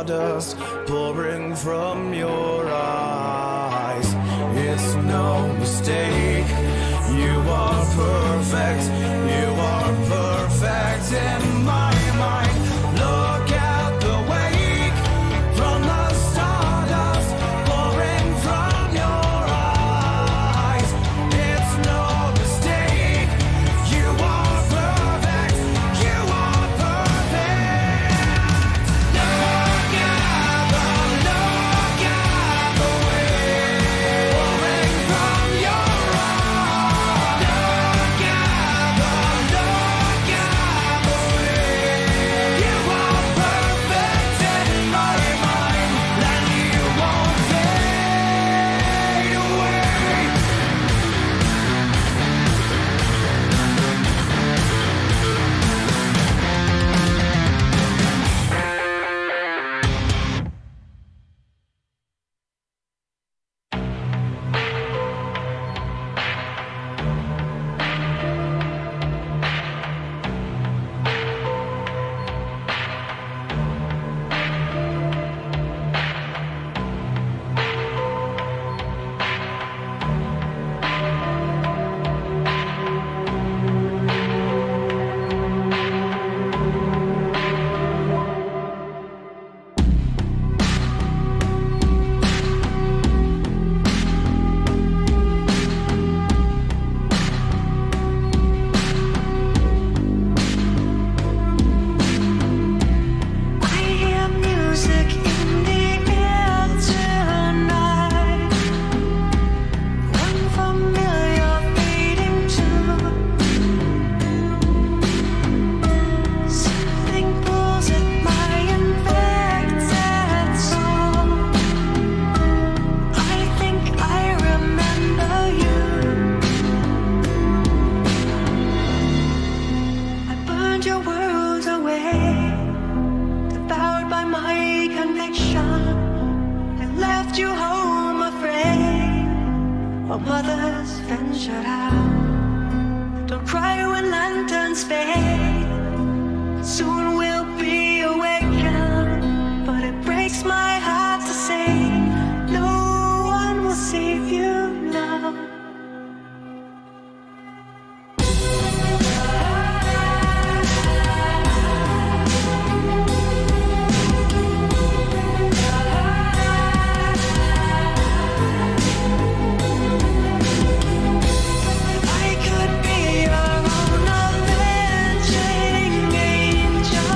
stardust pouring from your eyes. It's no mistake, you are perfect, you are perfect in my mind. Look at the wake from the stardust pouring from your eyes. It's no mistake, you are perfect, you are perfect. Look at the wake pouring from your eyes. Look at the way you are perfect in my mind, and you won't fade away. Mothers ventured out. Don't cry when lanterns fade. Soon we'll be awakened. But it breaks my heart to say no one will save you now. I could be your own avenging angel.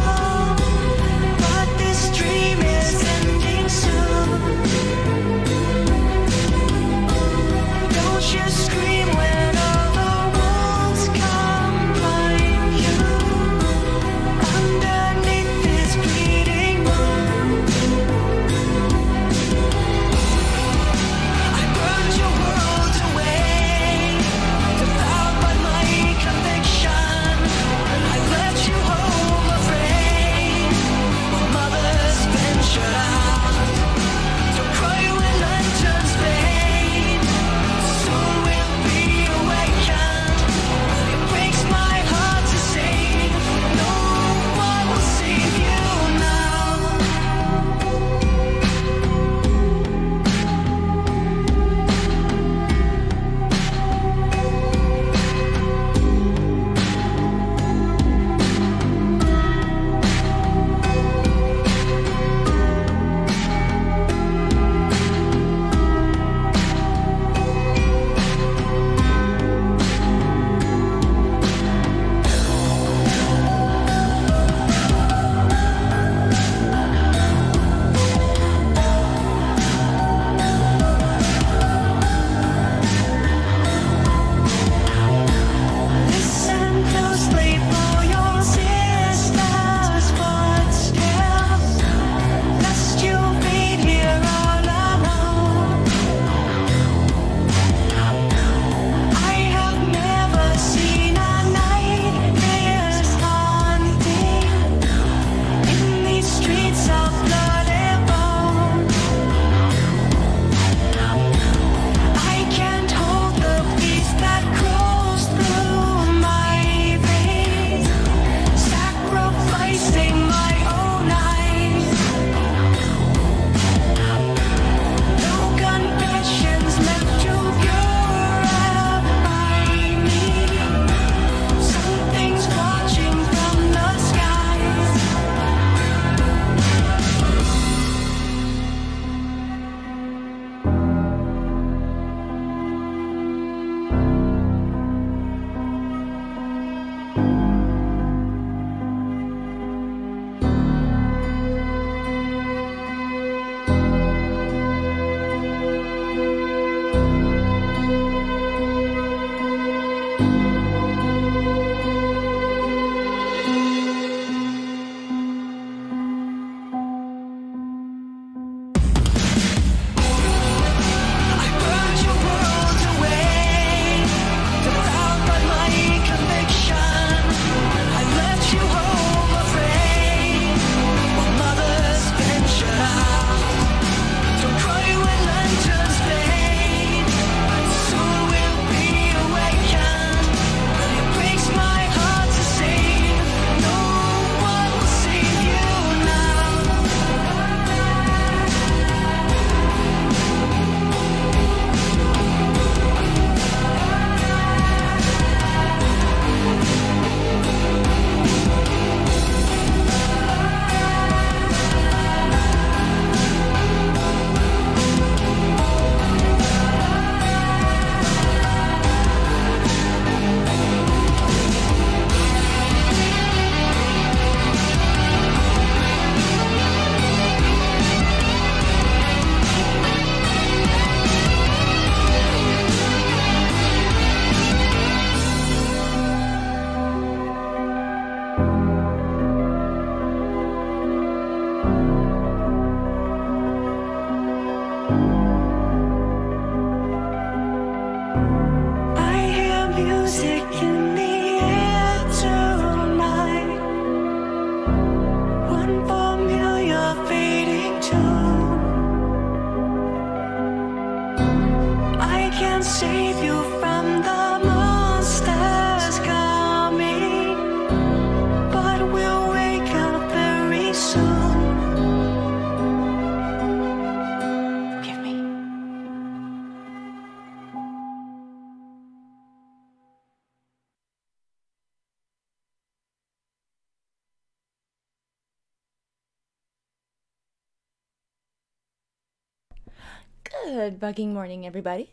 Good bugging morning, everybody.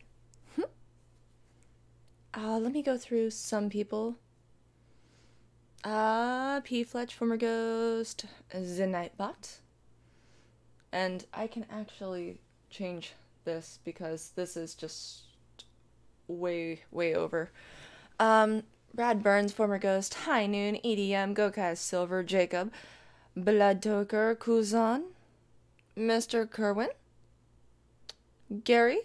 Let me go through some people. P. Fletch, former ghost, the Nightbot. And I can actually change this because this is just way over. Brad Burns, former ghost, High Noon, EDM, Gokai Silver, Jacob, Bloodtoker, Kuzan, Mr. Kerwin, Gary,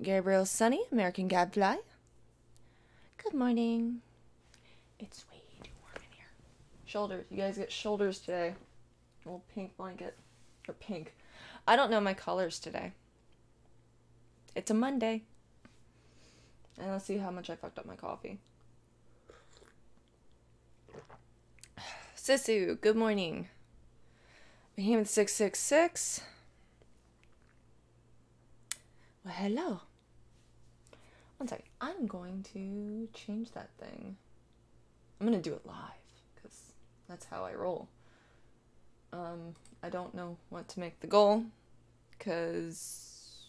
Gabriel Sunny, American Gadfly. Good morning. It's way too warm in here. Shoulders. You guys get shoulders today. A little pink blanket. Or pink. I don't know my colors today. It's a Monday. And let's see how much I fucked up my coffee. Sisu, good morning. Behemoth 666. Well, hello. One second. I'm going to change that thing. I'm going to do it live because that's how I roll. I don't know what to make the goal because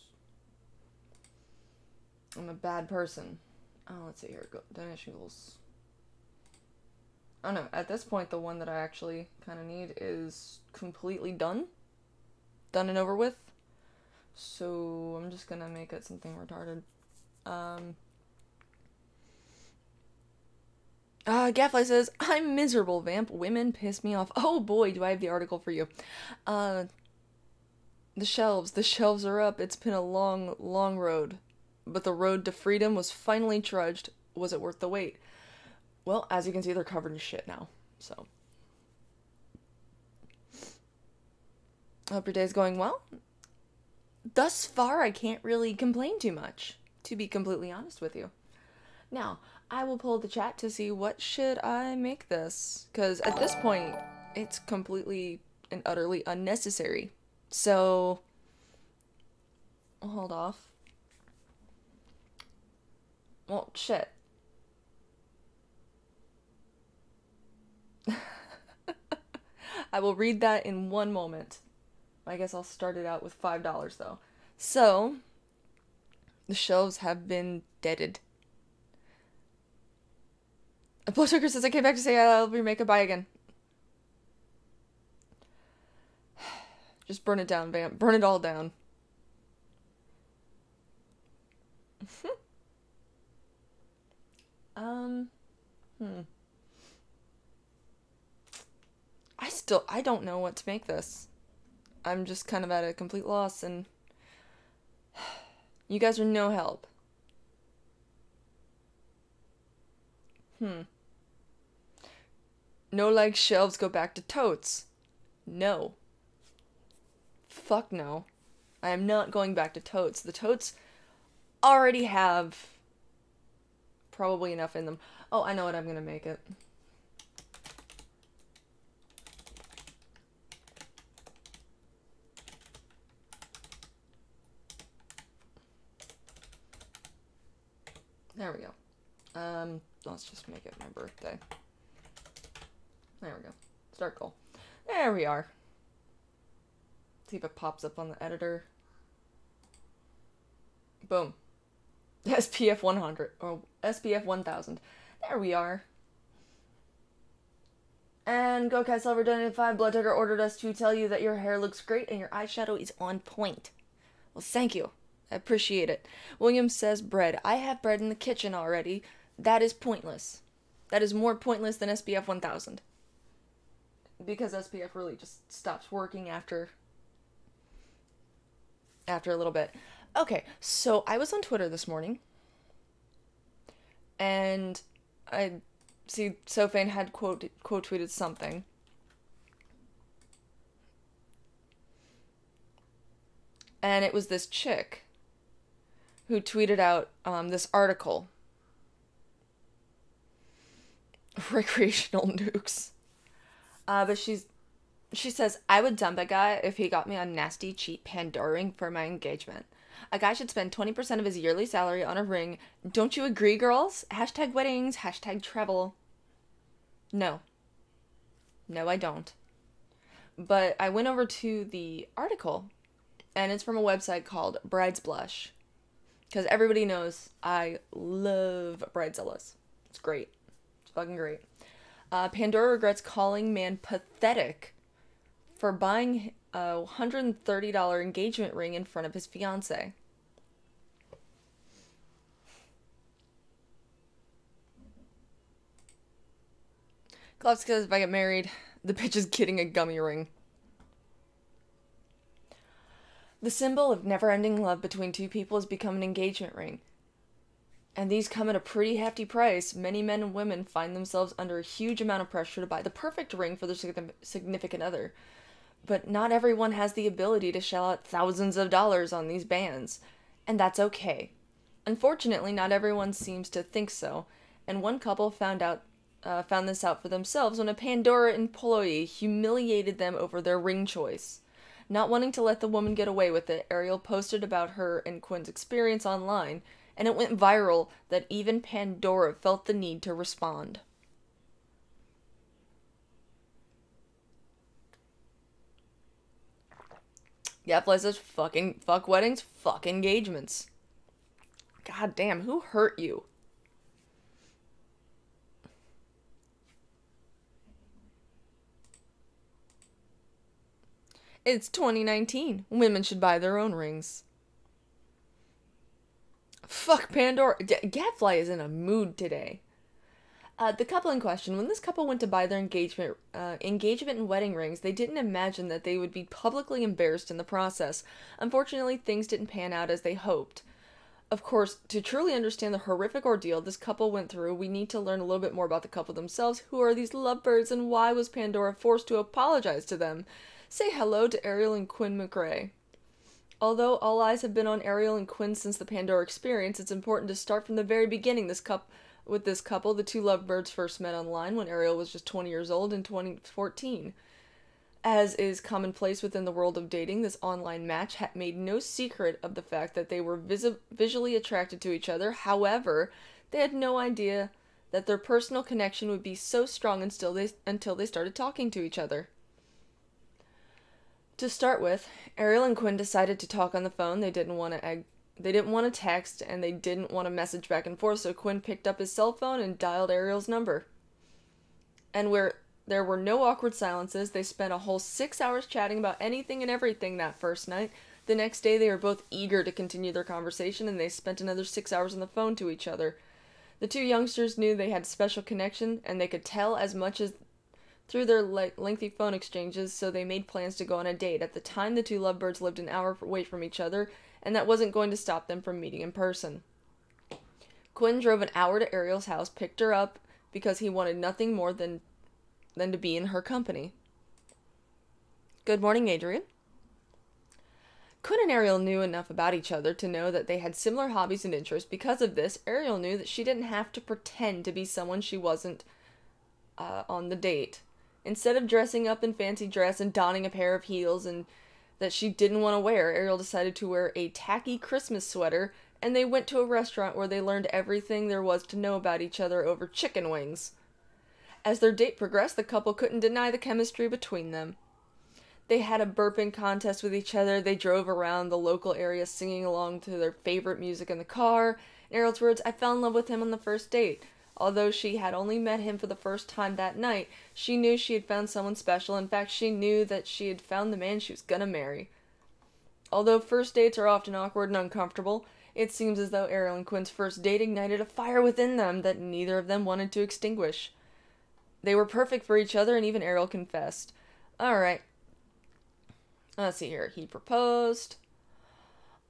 I'm a bad person. Oh, let's see here. Donation goals. Oh no, at this point the one that I actually kind of need is completely done. Done and over with. So I'm just gonna make it something retarded. Gaffly says, I'm miserable, Vamp. Women piss me off. Oh boy, do I have the article for you. The shelves are up. It's been a long road. But the road to freedom was finally trudged. Was it worth the wait? Well, as you can see, they're covered in shit now, so. I hope your day's going well. Thus far, I can't really complain too much, to be completely honest with you. Now, I will pull the chat to see what should I make this, because at this point, it's completely and utterly unnecessary. So, I'll hold off. Well, shit. I will read that in one moment. I guess I'll start it out with $5 though. So, the shelves have been deaded. Bloodsugar says I came back to say I'll remake a buy again. Just burn it down, Vamp. Burn it all down. I don't know what to make this. I'm just kind of at a complete loss, and you guys are no help. No like shelves go back to totes. No. Fuck no. I am not going back to totes. The totes already have probably enough in them. Oh, I know what I'm gonna make it. There we go. Let's just make it my birthday. There we go. Start goal. There we are. See if it pops up on the editor. Boom. SPF 100 or SPF 1000. There we are. And Gokai Silver donated 5. Bloodtucker ordered us to tell you that your hair looks great and your eyeshadow is on point. Well, thank you. I appreciate it. William says bread. I have bread in the kitchen already. That is pointless. That is more pointless than SPF 1000. Because SPF really just stops working after a little bit. Okay, so I was on Twitter this morning. And I see Sofane had quote tweeted something. And it was this chick who tweeted out this article. Recreational nukes. But she says, I would dump a guy if he got me on nasty, cheap pandoring for my engagement. A guy should spend 20% of his yearly salary on a ring. Don't you agree, girls? Hashtag weddings, hashtag travel. No. No, I don't. But I went over to the article, and it's from a website called Bride's Blush. Because everybody knows I love Bridezillas. It's great. It's fucking great. Pandora regrets calling man pathetic for buying a $130 engagement ring in front of his fiancée. Klopski says, if I get married, the bitch is getting a gummy ring. The symbol of never-ending love between two people has become an engagement ring. And these come at a pretty hefty price. Many men and women find themselves under a huge amount of pressure to buy the perfect ring for their significant other. But not everyone has the ability to shell out thousands of dollars on these bands. And that's okay. Unfortunately, not everyone seems to think so. And one couple found this out for themselves when a Pandora employee humiliated them over their ring choice. Not wanting to let the woman get away with it, Ariel posted about her and Quinn's experience online, and it went viral that even Pandora felt the need to respond. Yep, Liz says, fuck weddings, fuck engagements. God damn, who hurt you? It's 2019. Women should buy their own rings. Fuck Pandora. Gadfly is in a mood today. The couple in question, when this couple went to buy their engagement and wedding rings, they didn't imagine that they would be publicly embarrassed in the process. Unfortunately, things didn't pan out as they hoped. Of course, to truly understand the horrific ordeal this couple went through, we need to learn a little bit more about the couple themselves. Who are these lovebirds, and why was Pandora forced to apologize to them? Say hello to Ariel and Quinn McRae. Although all eyes have been on Ariel and Quinn since the Pandora experience, it's important to start from the very beginning. With this couple, the two lovebirds first met online when Ariel was just 20 years old in 2014. As is commonplace within the world of dating, this online match made no secret of the fact that they were visually attracted to each other. However, they had no idea that their personal connection would be so strong until they started talking to each other. To start with, Ariel and Quinn decided to talk on the phone. They didn't want to text, and they didn't want to message back and forth, so Quinn picked up his cell phone and dialed Ariel's number. And where there were no awkward silences, they spent a whole 6 hours chatting about anything and everything that first night. The next day, they were both eager to continue their conversation, and they spent another 6 hours on the phone to each other. The two youngsters knew they had a special connection, and they could tell as much as through their lengthy phone exchanges, so they made plans to go on a date. At the time, the two lovebirds lived an hour away from each other, and that wasn't going to stop them from meeting in person. Quinn drove an hour to Ariel's house, picked her up, because he wanted nothing more than to be in her company. Good morning, Adrian. Quinn and Ariel knew enough about each other to know that they had similar hobbies and interests. Because of this, Ariel knew that she didn't have to pretend to be someone she wasn't on the date. Instead of dressing up in fancy dress and donning a pair of heels and that she didn't want to wear, Ariel decided to wear a tacky Christmas sweater, and they went to a restaurant where they learned everything there was to know about each other over chicken wings. As their date progressed, the couple couldn't deny the chemistry between them. They had a burping contest with each other. They drove around the local area singing along to their favorite music in the car. In Ariel's words, I fell in love with him on the first date. Although she had only met him for the first time that night, she knew she had found someone special. In fact, she knew that she had found the man she was gonna marry. Although first dates are often awkward and uncomfortable, it seems as though Ariel and Quinn's first date ignited a fire within them that neither of them wanted to extinguish. They were perfect for each other, and even Ariel confessed. Alright. Let's see here. He proposed.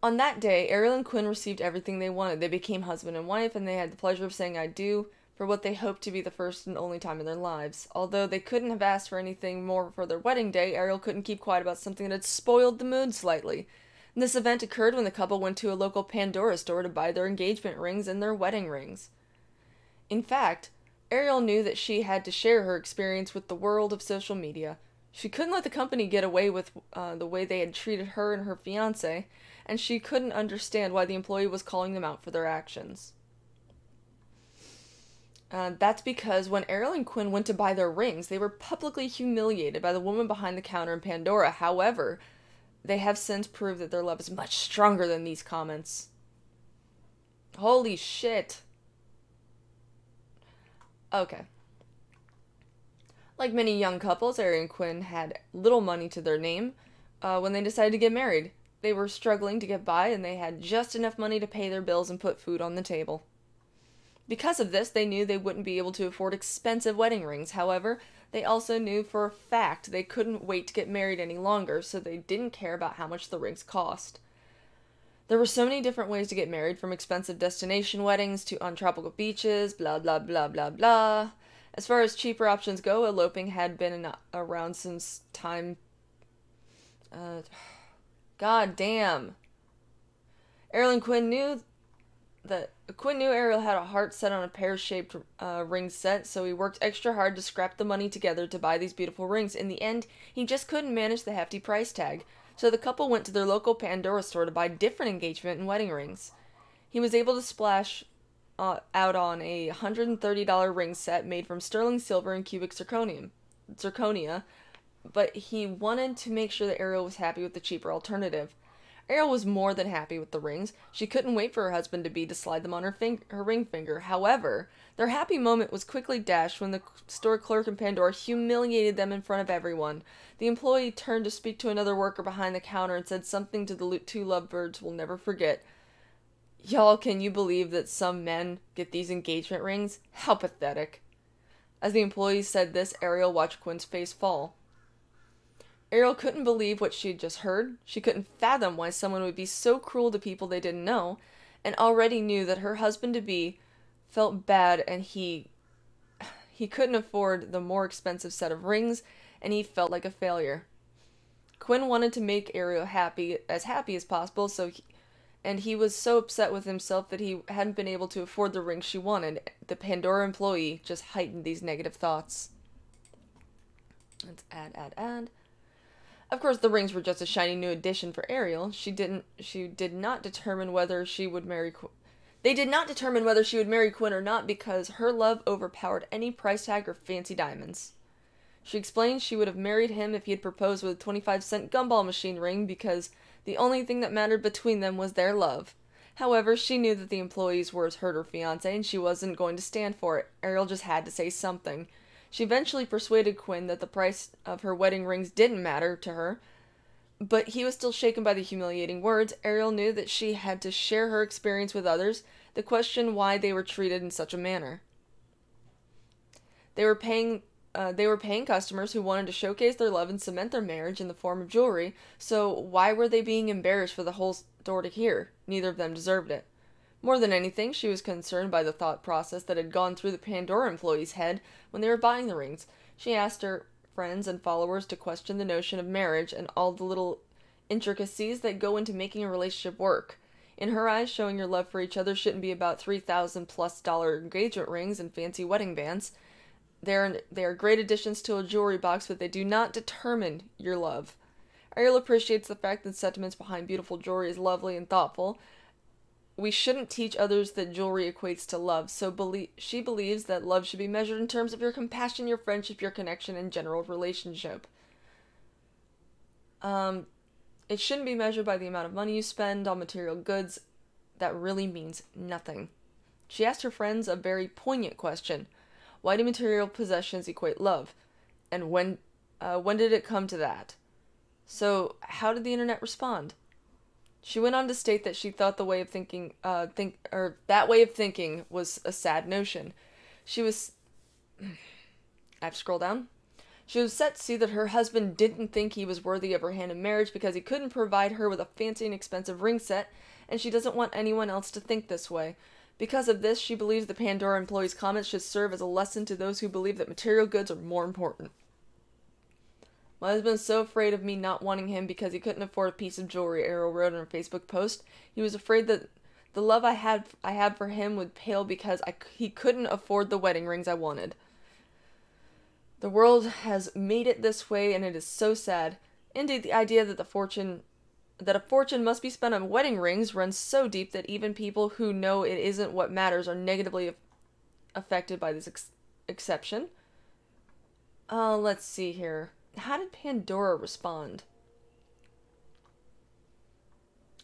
On that day, Ariel and Quinn received everything they wanted. They became husband and wife, and they had the pleasure of saying I do for what they hoped to be the first and only time in their lives. Although they couldn't have asked for anything more for their wedding day, Ariel couldn't keep quiet about something that had spoiled the mood slightly. This event occurred when the couple went to a local Pandora store to buy their engagement rings and their wedding rings. In fact, Ariel knew that she had to share her experience with the world of social media. She couldn't let the company get away with the way they had treated her and her fiancé, and she couldn't understand why the employee was calling them out for their actions. That's because when Ariel and Quinn went to buy their rings, they were publicly humiliated by the woman behind the counter in Pandora. However, they have since proved that their love is much stronger than these comments. Holy shit. Okay. Like many young couples, Ariel and Quinn had little money to their name when they decided to get married. They were struggling to get by, and they had just enough money to pay their bills and put food on the table. Because of this, they knew they wouldn't be able to afford expensive wedding rings. However, they also knew for a fact they couldn't wait to get married any longer, so they didn't care about how much the rings cost. There were so many different ways to get married, from expensive destination weddings to on tropical beaches, blah blah blah blah blah. As far as cheaper options go, eloping had been around since time... God damn. Ariel and Quinn knew Ariel had a heart set on a pear-shaped ring set, so he worked extra hard to scrap the money together to buy these beautiful rings. In the end, he just couldn't manage the hefty price tag, so the couple went to their local Pandora store to buy different engagement and wedding rings. He was able to splash out on a $130 ring set made from sterling silver and cubic zirconia, but he wanted to make sure that Ariel was happy with the cheaper alternative. Ariel was more than happy with the rings. She couldn't wait for her husband-to-be to slide them on her ring finger. However, their happy moment was quickly dashed when the store clerk in Pandora humiliated them in front of everyone. The employee turned to speak to another worker behind the counter and said something to the two lovebirds we'll never forget. Y'all, can you believe that some men get these engagement rings? How pathetic. As the employee said this, Ariel watched Quinn's face fall. Ariel couldn't believe what she had just heard. She couldn't fathom why someone would be so cruel to people they didn't know, and already knew that her husband-to-be felt bad and he couldn't afford the more expensive set of rings, and he felt like a failure. Quinn wanted to make Ariel happy as possible, and he was so upset with himself that he hadn't been able to afford the ring she wanted. The Pandora employee just heightened these negative thoughts. Let's add. Of course, the rings were just a shiny new addition for Ariel. She did not determine whether she would marry They did not determine whether she would marry Quinn or not because her love overpowered any price tag or fancy diamonds. She explained she would have married him if he had proposed with a 25-cent gumball machine ring because the only thing that mattered between them was their love. However, she knew that the employee's words hurt her fiancé and she wasn't going to stand for it. Ariel just had to say something. She eventually persuaded Quinn that the price of her wedding rings didn't matter to her, but he was still shaken by the humiliating words. Ariel knew that she had to share her experience with others, the question why they were treated in such a manner. They were paying customers who wanted to showcase their love and cement their marriage in the form of jewelry, so why were they being embarrassed for the whole store to hear? Neither of them deserved it. More than anything, she was concerned by the thought process that had gone through the Pandora employee's head when they were buying the rings. She asked her friends and followers to question the notion of marriage and all the little intricacies that go into making a relationship work. In her eyes, showing your love for each other shouldn't be about $3,000+ engagement rings and fancy wedding bands. They are great additions to a jewelry box, but they do not determine your love. Ariel appreciates the fact that sentiments behind beautiful jewelry is lovely and thoughtful. We shouldn't teach others that jewelry equates to love, so she believes that love should be measured in terms of your compassion, your friendship, your connection, and general relationship. It shouldn't be measured by the amount of money you spend on material goods. That really means nothing. She asked her friends a very poignant question. Why do material possessions equate love? And when did it come to that? So, how did the internet respond? She went on to state that she thought that way of thinking was a sad notion. I have to scroll down. She was upset to see that her husband didn't think he was worthy of her hand in marriage because he couldn't provide her with a fancy and expensive ring set, and she doesn't want anyone else to think this way. Because of this, she believes the Pandora employee's comments should serve as a lesson to those who believe that material goods are more important. My husband's so afraid of me not wanting him because he couldn't afford a piece of jewelry, Ariel wrote in her Facebook post. He was afraid that the love I had for him would pale because he couldn't afford the wedding rings I wanted. The world has made it this way, and it is so sad. Indeed, the idea that a fortune must be spent on wedding rings runs so deep that even people who know it isn't what matters are negatively affected by this exception. Let's see here. How did Pandora respond?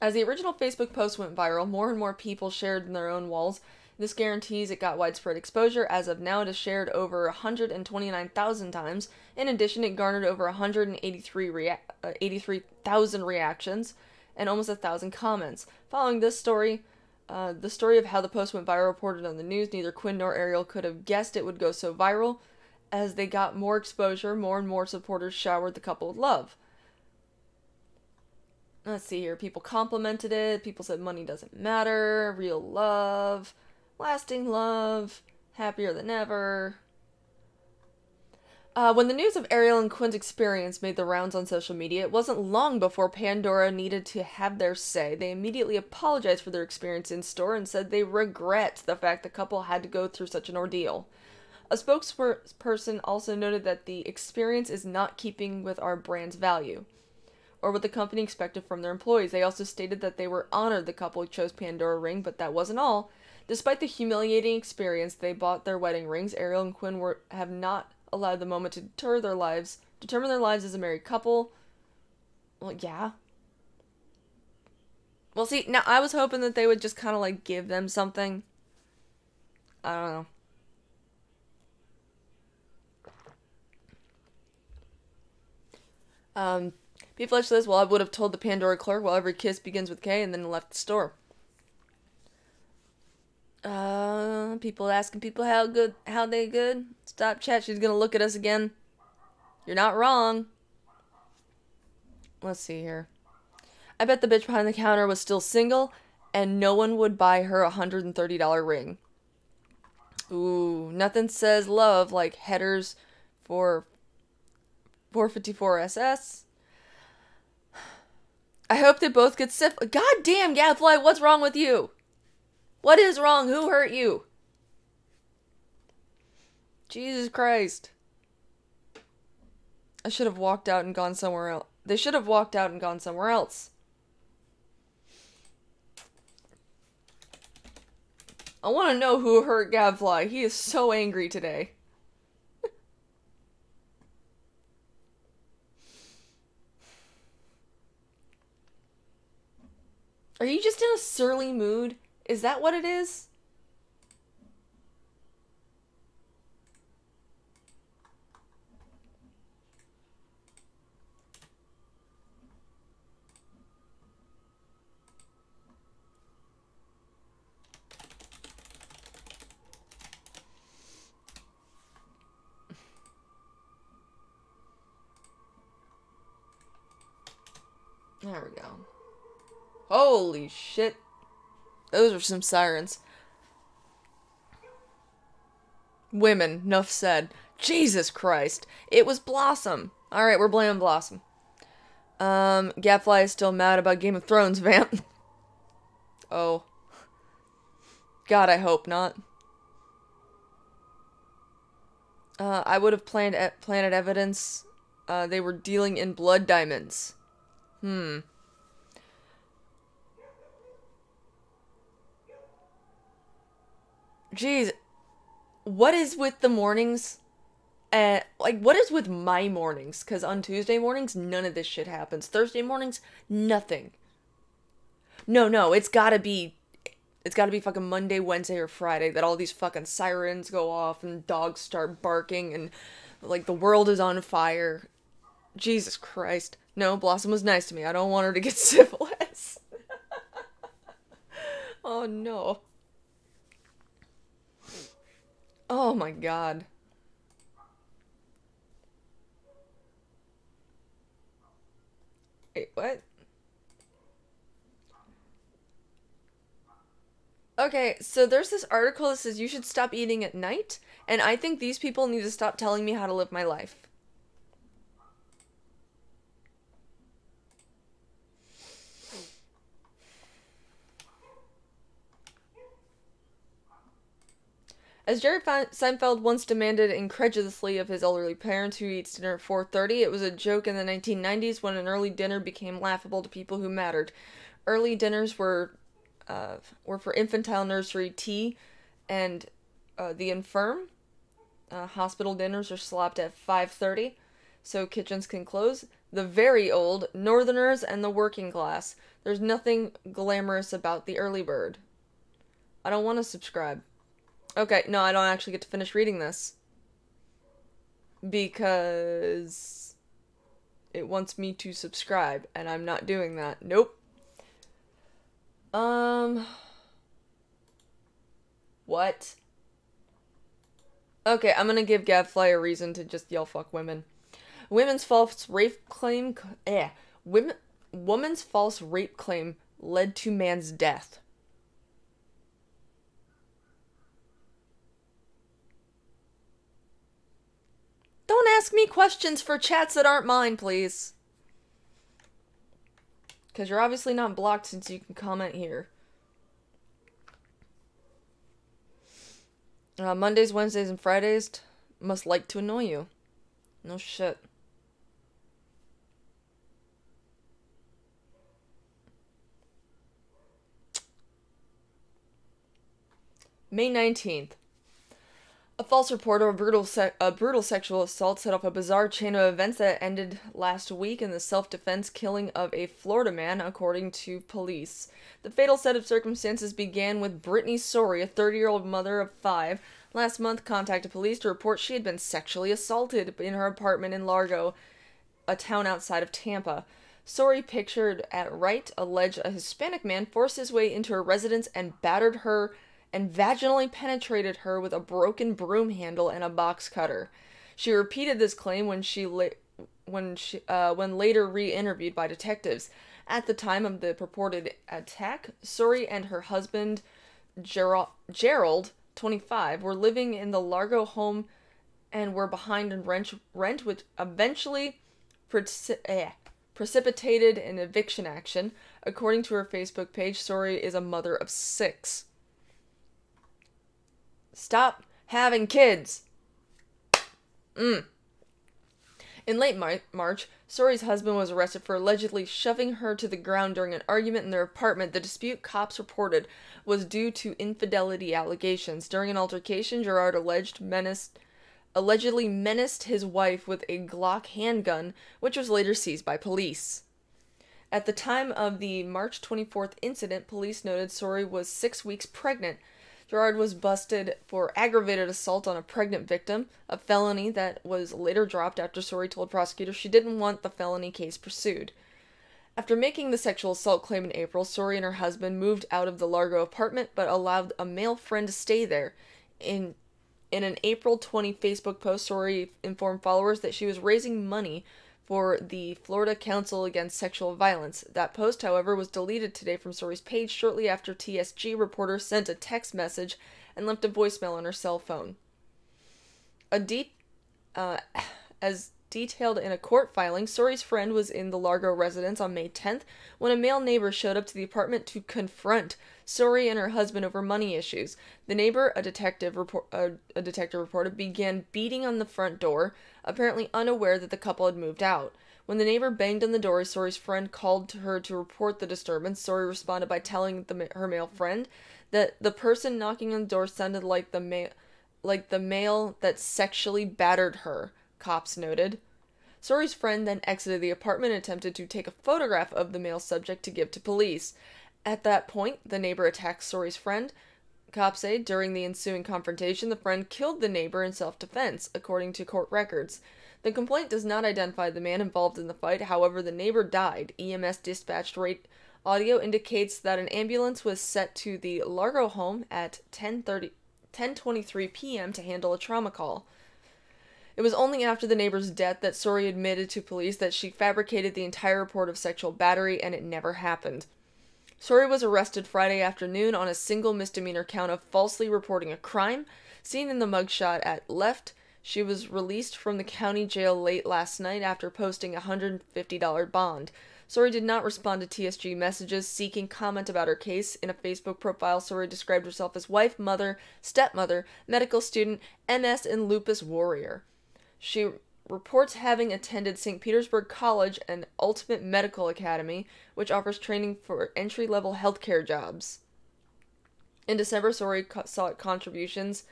As the original Facebook post went viral, more and more people shared in their own walls. This guarantees it got widespread exposure. As of now, it is shared over 129,000 times. In addition, it garnered over 183,000 reactions and almost 1,000 comments. Following this story, the story of how the post went viral reported on the news, neither Quinn nor Ariel could have guessed it would go so viral. As they got more exposure, more and more supporters showered the couple with love. Let's see here. People complimented it. People said money doesn't matter. Real love. Lasting love. Happier than ever. When the news of Ariel and Quinn's experience made the rounds on social media, it wasn't long before Pandora needed to have their say. They immediately apologized for their experience in store and said they regret the fact the couple had to go through such an ordeal. A spokesperson also noted that the experience is not keeping with our brand's value or what the company expected from their employees. They also stated that they were honored the couple chose Pandora ring, but that wasn't all. Despite the humiliating experience, they bought their wedding rings. Ariel and Quinn have not allowed the moment to determine their lives as a married couple. Well, yeah. Well, see, now I was hoping that they would just kind of like give them something. I don't know. People actually says, well, I would have told the Pandora clerk, well, every kiss begins with K, and then left the store. People asking people how they good. Stop chat, she's gonna look at us again. You're not wrong. Let's see here. I bet the bitch behind the counter was still single, and no one would buy her a $130 ring. Ooh, nothing says love like headers for 454 SS. I hope they both get syphilis. God damn, Gadfly, what's wrong with you? What is wrong? Who hurt you? Jesus Christ. I should have walked out and gone somewhere else. They should have walked out and gone somewhere else. I want to know who hurt Gadfly. He is so angry today. Are you just in a surly mood? Is that what it is? There we go. Holy shit. Those are some sirens. Women, enough said. Jesus Christ. It was Blossom. Alright, we're blaming Blossom. Gadfly is still mad about Game of Thrones, Vamp. Oh. God, I hope not. I would have planted evidence. They were dealing in blood diamonds. Jeez, what is with the mornings? Like, what is with my mornings? Because on Tuesday mornings, none of this shit happens. Thursday mornings, nothing. No, it's gotta be fucking Monday, Wednesday, or Friday that all these fucking sirens go off and dogs start barking and, like, the world is on fire. Jesus Christ. No, Blossom was nice to me. I don't want her to get syphilis. Oh, no. Oh my god. Wait, what? Okay, so there's this article that says you should stop eating at night, and I think these people need to stop telling me how to live my life. As Jerry Seinfeld once demanded incredulously of his elderly parents who eats dinner at 4:30, it was a joke in the 1990s when an early dinner became laughable to people who mattered. Early dinners were for infantile nursery tea and the infirm. Hospital dinners are slapped at 5:30, so kitchens can close. the very old, northerners, and the working class. There's nothing glamorous about the early bird. I don't want to subscribe. Okay, no, I don't actually get to finish reading this. Because it wants me to subscribe, and I'm not doing that. Nope. What? Okay, I'm gonna give Gadfly a reason to just yell fuck women. Women's false rape claim... Woman's false rape claim led to man's death. Don't ask me questions for chats that aren't mine, please. Because you're obviously not blocked since you can comment here. Mondays, Wednesdays, and Fridays must like to annoy you. No shit. May 19th. A false report of a brutal sexual assault set off a bizarre chain of events that ended last week in the self-defense killing of a Florida man, according to police. The fatal set of circumstances began with Brittany Sorey, a 30-year-old mother of 5, last month contacted police to report she had been sexually assaulted in her apartment in Largo, a town outside of Tampa. Sorey, pictured at right, alleged a Hispanic man forced his way into her residence and battered her and vaginally penetrated her with a broken broom handle and a box cutter. She repeated this claim when later re-interviewed by detectives. At the time of the purported attack, Sorey and her husband Gerald, 25, were living in the Largo home and were behind in rent, which eventually precipitated an eviction action. According to her Facebook page, Sorey is a mother of 6. Stop having kids. In late March, Sorey's husband was arrested for allegedly shoving her to the ground during an argument in their apartment. The dispute, cops reported, was due to infidelity allegations. During an altercation, Gerard allegedly menaced his wife with a Glock handgun, which was later seized by police. At the time of the March 24th incident, police noted Sorey was 6 weeks pregnant. Gerard was busted for aggravated assault on a pregnant victim, a felony that was later dropped after Sorey told prosecutors she didn't want the felony case pursued. After making the sexual assault claim in April, Sorey and her husband moved out of the Largo apartment but allowed a male friend to stay there. In an April 20 Facebook post, Sorey informed followers that she was raising money for the Florida Council Against Sexual Violence. That post, however, was deleted today from Sorey's page shortly after TSG reporters sent a text message and left a voicemail on her cell phone. As detailed in a court filing, Sorey's friend was in the Largo residence on May 10th when a male neighbor showed up to the apartment to confront Sorey and her husband over money issues. The neighbor, a detective reported, began beating on the front door, apparently unaware that the couple had moved out. When the neighbor banged on the door, Sorey's friend called to her to report the disturbance. Sorey responded by telling her male friend that the person knocking on the door sounded like the male that sexually battered her, cops noted. Sorey's friend then exited the apartment and attempted to take a photograph of the male subject to give to police. At that point, the neighbor attacked Sorey's friend. Cops say during the ensuing confrontation, the friend killed the neighbor in self-defense, according to court records. The complaint does not identify the man involved in the fight, however, the neighbor died. EMS dispatched audio indicates that an ambulance was set to the Largo home at 10:23 p.m. to handle a trauma call. It was only after the neighbor's death that Sorey admitted to police that she fabricated the entire report of sexual battery and it never happened. Sorey was arrested Friday afternoon on a single misdemeanor count of falsely reporting a crime. Seen in the mugshot at left, she was released from the county jail late last night after posting a $150 bond. Sorey did not respond to TSG messages seeking comment about her case. In a Facebook profile, Sorey described herself as wife, mother, stepmother, medical student, MS, and lupus warrior. She reports having attended St. Petersburg College and Ultimate Medical Academy, which offers training for entry-level healthcare jobs. In December, Sorey sought contributions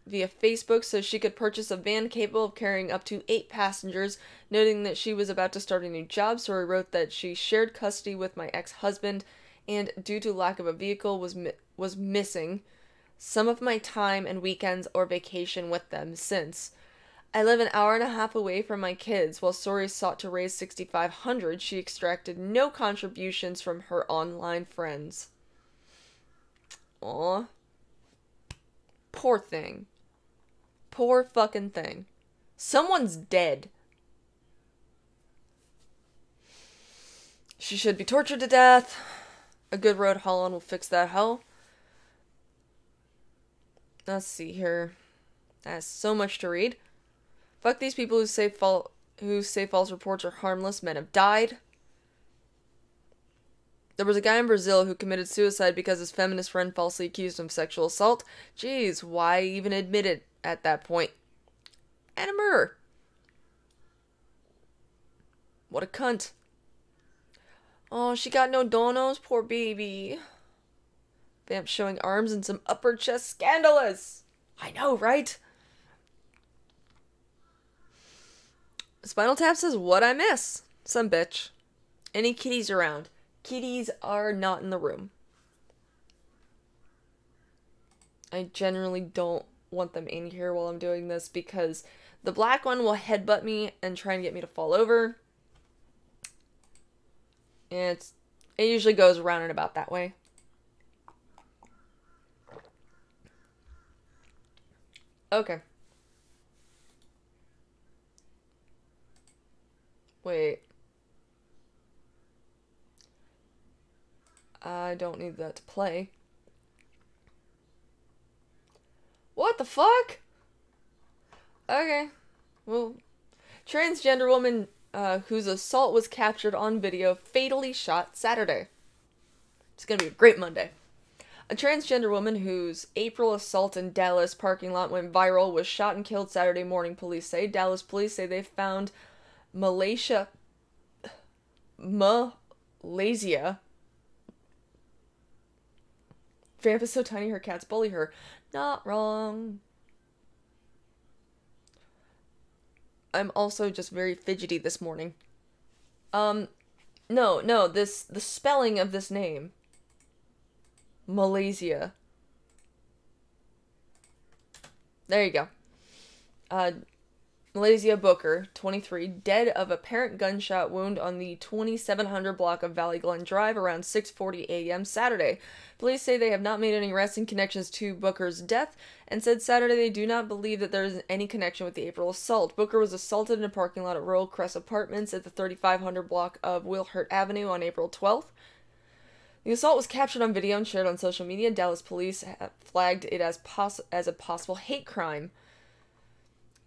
via Facebook so she could purchase a van capable of carrying up to 8 passengers, noting that she was about to start a new job. Sori wrote that she shared custody with my ex-husband and, due to lack of a vehicle, was missing some of my time and weekends or vacation with them since. I live an hour and a half away from my kids. While Sori sought to raise $6,500, she extracted no contributions from her online friends. Aw. Poor thing. Poor fucking thing. Someone's dead. She should be tortured to death. A good road haul on will fix that hell. Let's see here. That's so much to read. Fuck these people who say false reports are harmless. Men have died. There was a guy in Brazil who committed suicide because his feminist friend falsely accused him of sexual assault. Jeez, why even admit it at that point? And a murder. What a cunt. Oh, she got no donos? Poor baby. Vamp showing arms and some upper chest. Scandalous! I know, right? Spinal Tap says, what I miss? Some bitch. Any kitties around? Kitties are not in the room. I generally don't want them in here while I'm doing this because the black one will headbutt me and try and get me to fall over. And it usually goes around and about that way. Okay. Wait. I don't need that to play. What the fuck? Okay. Well, transgender woman whose assault was captured on video fatally shot Saturday. It's gonna be a great Monday. A transgender woman whose April assault in Dallas parking lot went viral was shot and killed Saturday morning, police say. Dallas police say they found Malaysia. Vamp is so tiny her cats bully her. Not wrong. I'm also just very fidgety this morning. No, the spelling of this name. Malaysia. There you go. Malaysia Booker, 23, dead of apparent gunshot wound on the 2700 block of Valley Glen Drive around 6:40 a.m. Saturday. Police say they have not made any arrests in connections to Booker's death and said Saturday they do not believe that there is any connection with the April assault. Booker was assaulted in a parking lot at Royal Crest Apartments at the 3500 block of Wilhurt Avenue on April 12th. The assault was captured on video and shared on social media. Dallas police flagged it as a possible hate crime.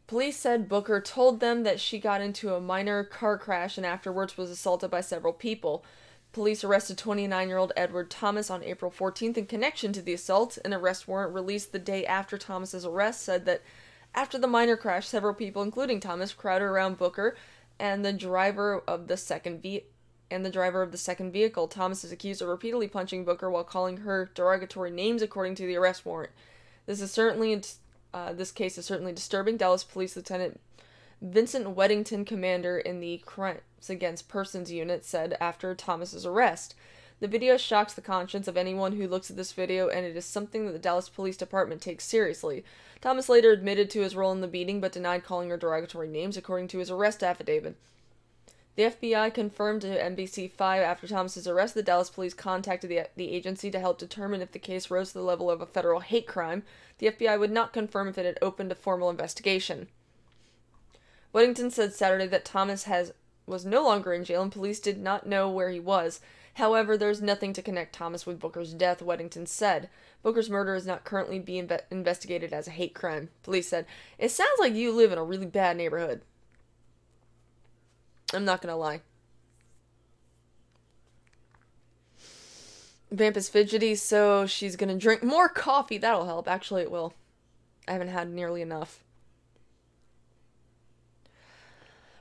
Police said Booker told them that she got into a minor car crash and afterwards was assaulted by several people. Police arrested 29-year-old Edward Thomas on April 14th in connection to the assault. An arrest warrant released the day after Thomas's arrest said that after the minor crash, several people, including Thomas, crowded around Booker and the driver of the second vehicle. Thomas is accused of repeatedly punching Booker while calling her derogatory names, according to the arrest warrant. This case is certainly disturbing. Dallas Police Lieutenant Vincent Weddington, commander in the Crimes Against Persons unit, said after Thomas's arrest, "The video shocks the conscience of anyone who looks at this video, and it is something that the Dallas Police Department takes seriously." Thomas later admitted to his role in the beating, but denied calling her derogatory names, according to his arrest affidavit. The FBI confirmed to NBC5 after Thomas's arrest that Dallas police contacted the agency to help determine if the case rose to the level of a federal hate crime. The FBI would not confirm if it had opened a formal investigation. Weddington said Saturday that Thomas was no longer in jail and police did not know where he was. However, there's nothing to connect Thomas with Booker's death, Weddington said. Booker's murder is not currently being investigated as a hate crime. Police said, "It sounds like you live in a really bad neighborhood." I'm not gonna lie. Vamp is fidgety, so she's gonna drink more coffee. That'll help. Actually, it will. I haven't had nearly enough.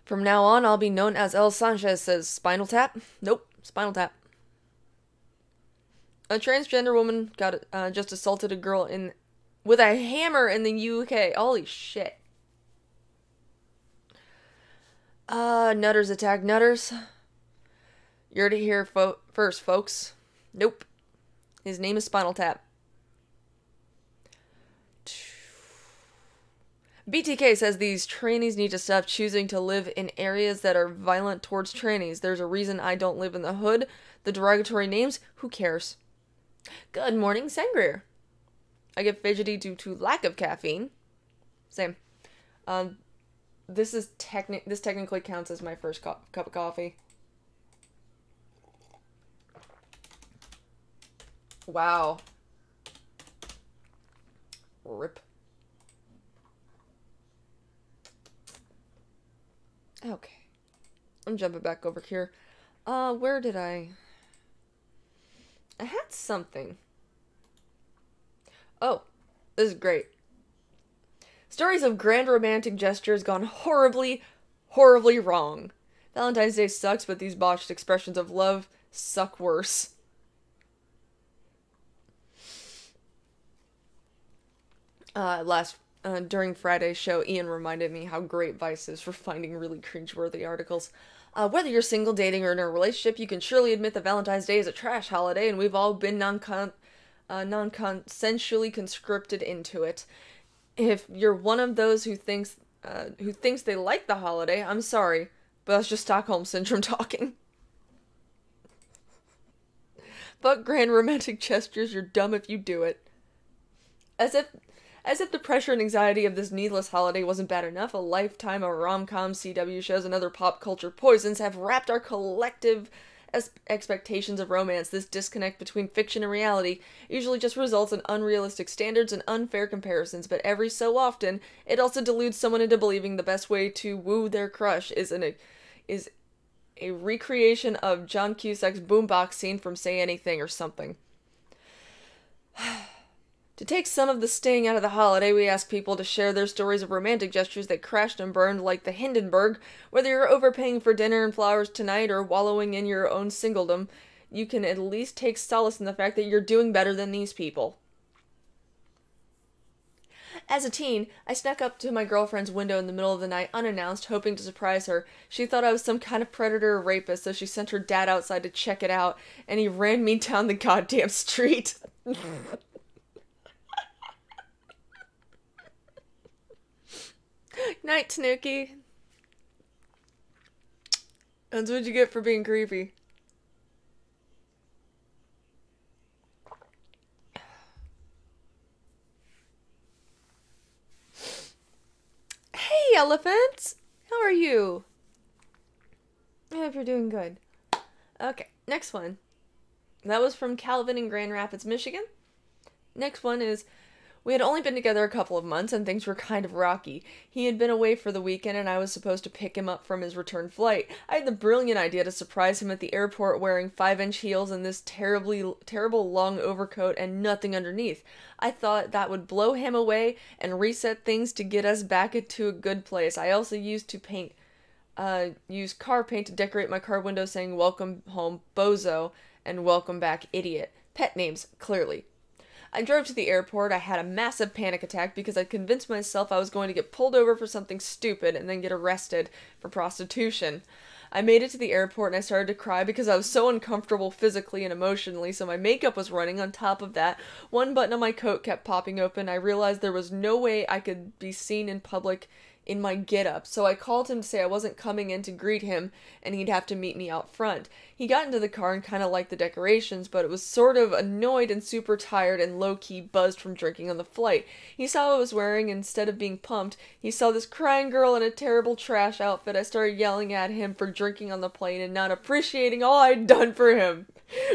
From now on, I'll be known as El Sanchez, says Spinal Tap. Nope, Spinal Tap. A transgender woman just assaulted a girl in with a hammer in the UK. Holy shit. Nutters attack nutters. You heard it here first, folks. Nope. His name is Spinal Tap. BTK says these trannies need to stop choosing to live in areas that are violent towards trannies. There's a reason I don't live in the hood. The derogatory names, who cares? Good morning, Sangria. I get fidgety due to lack of caffeine. Same. This technically counts as my first cup of coffee. Wow. Rip. Okay. I'm jumping back over here. Where did I had something. Oh, this is great. Stories of grand romantic gestures gone horribly, horribly wrong. Valentine's Day sucks, but these botched expressions of love suck worse. During Friday's show, Ian reminded me how great Vice is for finding really cringeworthy articles. Whether you're single, dating, or in a relationship, you can surely admit that Valentine's Day is a trash holiday, and we've all been non-consensually conscripted into it. If you're one of those who thinks they like the holiday, I'm sorry, but that's just Stockholm Syndrome talking. But grand romantic gestures, you're dumb if you do it. As if the pressure and anxiety of this needless holiday wasn't bad enough, a lifetime of rom-com, CW shows, and other pop culture poisons have wrapped our collective expectations of romance. This disconnect between fiction and reality usually just results in unrealistic standards and unfair comparisons, but every so often, it also deludes someone into believing the best way to woo their crush is a recreation of John Cusack's boombox scene from Say Anything or something. To take some of the sting out of the holiday, we ask people to share their stories of romantic gestures that crashed and burned like the Hindenburg. Whether you're overpaying for dinner and flowers tonight or wallowing in your own singledom, you can at least take solace in the fact that you're doing better than these people. As a teen, I snuck up to my girlfriend's window in the middle of the night unannounced, hoping to surprise her. She thought I was some kind of predator or rapist, so she sent her dad outside to check it out, and he ran me down the goddamn street. Night, Snooky. That's what you get for being creepy. Hey, elephants! How are you? I hope you're doing good. Okay, next one. That was from Calvin in Grand Rapids, Michigan. Next one is... We had only been together a couple of months, and things were kind of rocky. He had been away for the weekend, and I was supposed to pick him up from his return flight. I had the brilliant idea to surprise him at the airport wearing 5-inch heels and this terrible long overcoat and nothing underneath. I thought that would blow him away and reset things to get us back into a good place. I also used car paint to decorate my car window saying, "Welcome home, bozo," and "Welcome back, idiot." Pet names, clearly. I drove to the airport. I had a massive panic attack because I convinced myself I was going to get pulled over for something stupid and then get arrested for prostitution. I made it to the airport and I started to cry because I was so uncomfortable physically and emotionally, so my makeup was running. On top of that, one button on my coat kept popping open. I realized there was no way I could be seen in public in my get-up, so I called him to say I wasn't coming in to greet him and he'd have to meet me out front. He got into the car and kind of liked the decorations, but it was sort of annoyed and super tired and low-key buzzed from drinking on the flight. He saw what I was wearing, and instead of being pumped, he saw this crying girl in a terrible trash outfit. I started yelling at him for drinking on the plane and not appreciating all I'd done for him.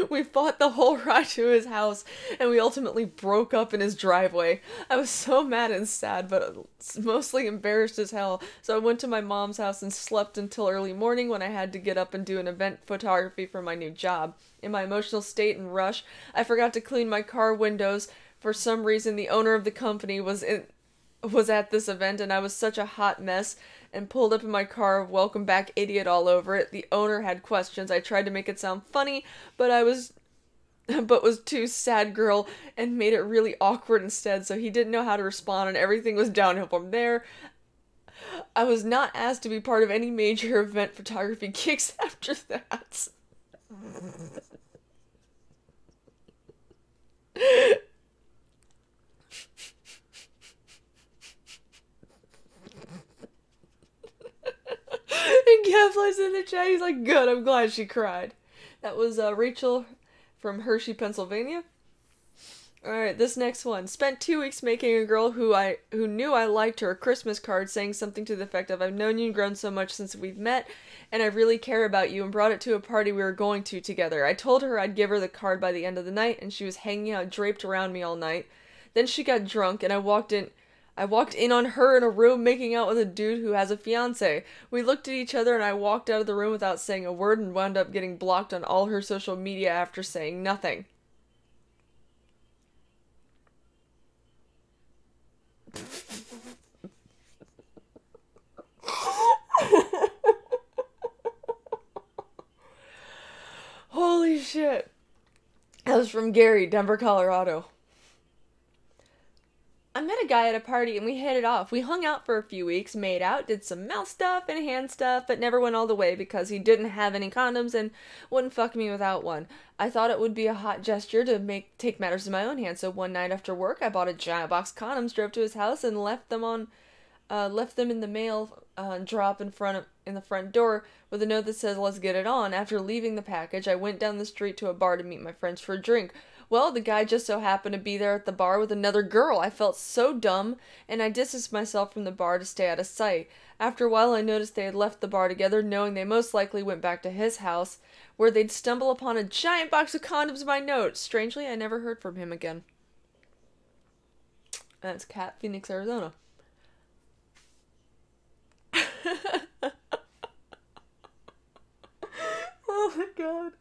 We fought the whole ride to his house, and we ultimately broke up in his driveway. I was so mad and sad, but mostly embarrassed as hell, so I went to my mom's house and slept until early morning when I had to get up and do an event photography for my new job. In my emotional state and rush, I forgot to clean my car windows. For some reason, the owner of the company was at this event, and I was such a hot mess and pulled up in my car, "Welcome back, idiot" all over it. The owner had questions. I tried to make it sound funny, but I was but was too sad girl and made it really awkward instead, so he didn't know how to respond and everything was downhill from there. I was not asked to be part of any major event photography gigs after that. And Kev in the chat, he's like, good, I'm glad she cried. That was Rachel from Hershey, Pennsylvania. Alright, this next one. Spent 2 weeks making a girl who knew I liked her a Christmas card saying something to the effect of, I've known you and grown so much since we've met, and I really care about you, and brought it to a party we were going to together. I told her I'd give her the card by the end of the night, and she was hanging out draped around me all night. Then she got drunk, and I walked in on her in a room making out with a dude who has a fiance. We looked at each other and I walked out of the room without saying a word and wound up getting blocked on all her social media after saying nothing. Holy shit. That was from Gary, Denver, Colorado. I met a guy at a party and we hit it off. We hung out for a few weeks, made out, did some mouth stuff and hand stuff, but never went all the way because he didn't have any condoms and wouldn't fuck me without one. I thought it would be a hot gesture to take matters in my own hands, so one night after work I bought a giant box of condoms, drove to his house, and left them in the mail drop in the front door with a note that says, let's get it on. After leaving the package, I went down the street to a bar to meet my friends for a drink. Well, the guy just so happened to be there at the bar with another girl. I felt so dumb, and I distanced myself from the bar to stay out of sight. After a while, I noticed they had left the bar together, knowing they most likely went back to his house, where they'd stumble upon a giant box of condoms in my note. Strangely, I never heard from him again. That's Cat, Phoenix, Arizona. Oh my god.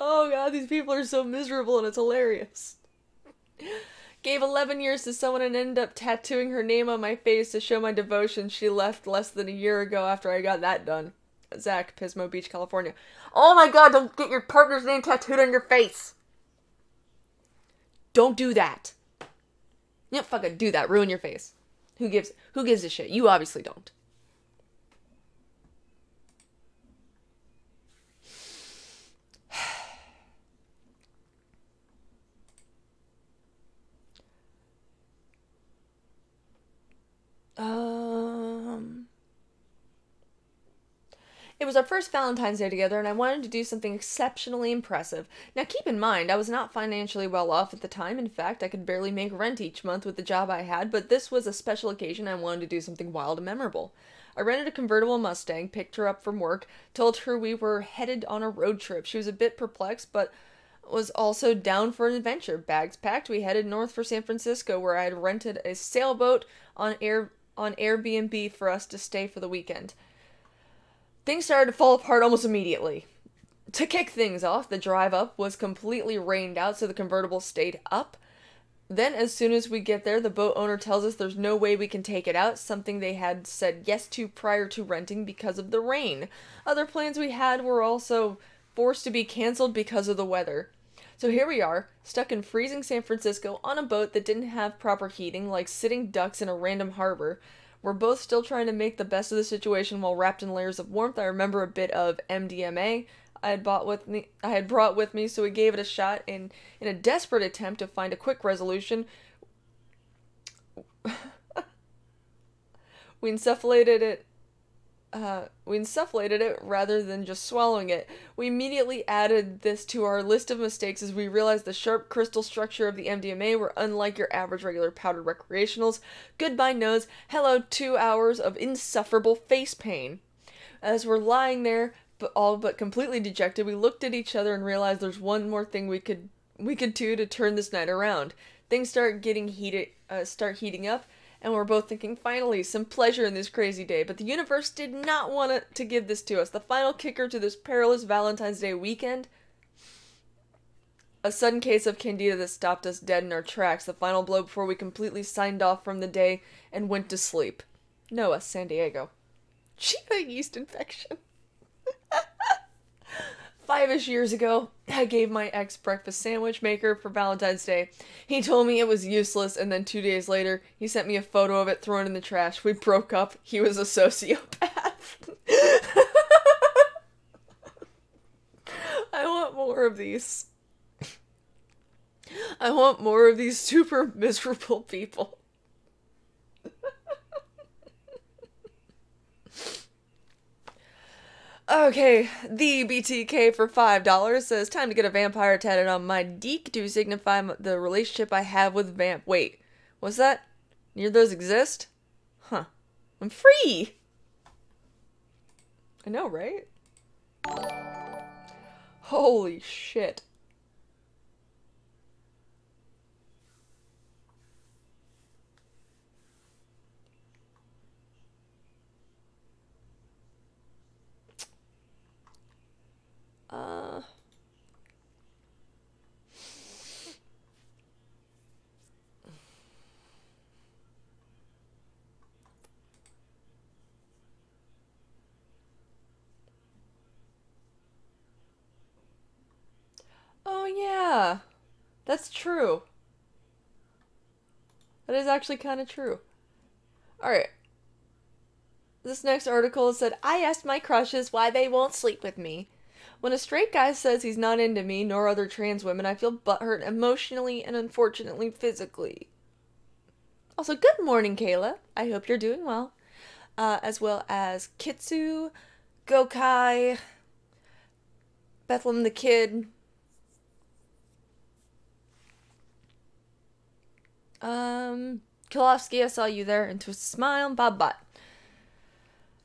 Oh god, these people are so miserable and it's hilarious. Gave 11 years to someone and ended up tattooing her name on my face to show my devotion. She left less than a year ago after I got that done. Zach, Pismo Beach, California. Oh my god, don't get your partner's name tattooed on your face. Don't do that. You don't fucking do that. Ruin your face. Who gives a shit? You obviously don't. It was our first Valentine's Day together, and I wanted to do something exceptionally impressive. Now keep in mind, I was not financially well off at the time. In fact, I could barely make rent each month with the job I had, but this was a special occasion. I wanted to do something wild and memorable. I rented a convertible Mustang, picked her up from work, told her we were headed on a road trip. She was a bit perplexed, but was also down for an adventure. Bags packed, we headed north for San Francisco, where I had rented a sailboat on Airbnb for us to stay for the weekend. Things started to fall apart almost immediately. To kick things off, the drive up was completely rained out, so the convertible stayed up. Then, as soon as we get there, the boat owner tells us there's no way we can take it out, something they had said yes to prior to renting because of the rain. Other plans we had were also forced to be canceled because of the weather. So here we are, stuck in freezing San Francisco on a boat that didn't have proper heating, like sitting ducks in a random harbor. We're both still trying to make the best of the situation while wrapped in layers of warmth. I remember a bit of MDMA I had brought with me, so we gave it a shot in a desperate attempt to find a quick resolution. We insufflated it rather than just swallowing it. We immediately added this to our list of mistakes as we realized the sharp crystal structure of the MDMA were unlike your average regular powdered recreationals. Goodbye nose, hello 2 hours of insufferable face pain. As we're lying there, all but completely dejected, we looked at each other and realized there's one more thing we could do to turn this night around. Things start heating up, and we're both thinking, finally, some pleasure in this crazy day. But the universe did not want to give this to us. The final kicker to this perilous Valentine's Day weekend, a sudden case of candida that stopped us dead in our tracks. The final blow before we completely signed off from the day and went to sleep. Noah, San Diego. She had a yeast infection. 5-ish years ago, I gave my ex breakfast sandwich maker for Valentine's Day. He told me it was useless, and then 2 days later, he sent me a photo of it thrown in the trash. We broke up. He was a sociopath. I want more of these. I want more of these super miserable people. Okay, the BTK for $5 says, time to get a vampire tatted on my deek to signify the relationship I have with vamp. Wait, what's that? Neither of those exist? Huh. I'm free! I know, right? Holy shit. Oh yeah, that's true. That is actually kind of true. Alright. This next article said, I asked my crushes why they won't sleep with me. When a straight guy says he's not into me, nor other trans women, I feel butthurt emotionally and unfortunately physically. Also, good morning, Kayla. I hope you're doing well. As well as Kitsu, Gokai, Bethlehem the Kid, Kilofsky, I saw you there, and Twist Smile, Bob Bot.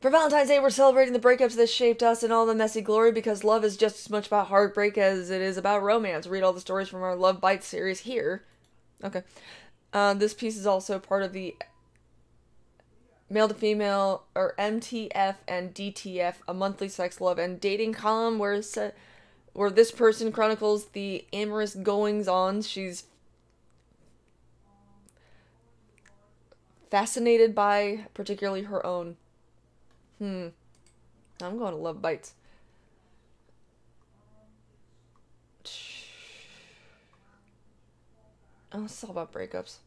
For Valentine's Day, we're celebrating the breakups that shaped us in all the messy glory because love is just as much about heartbreak as it is about romance. Read all the stories from our Love Bites series here. Okay. This piece is also part of the Male to Female, or MTF and DTF, a monthly sex, love, and dating column where this person chronicles the amorous goings-on she's fascinated by, particularly her own. I'm going to Love Bites. Oh, it's all about breakups.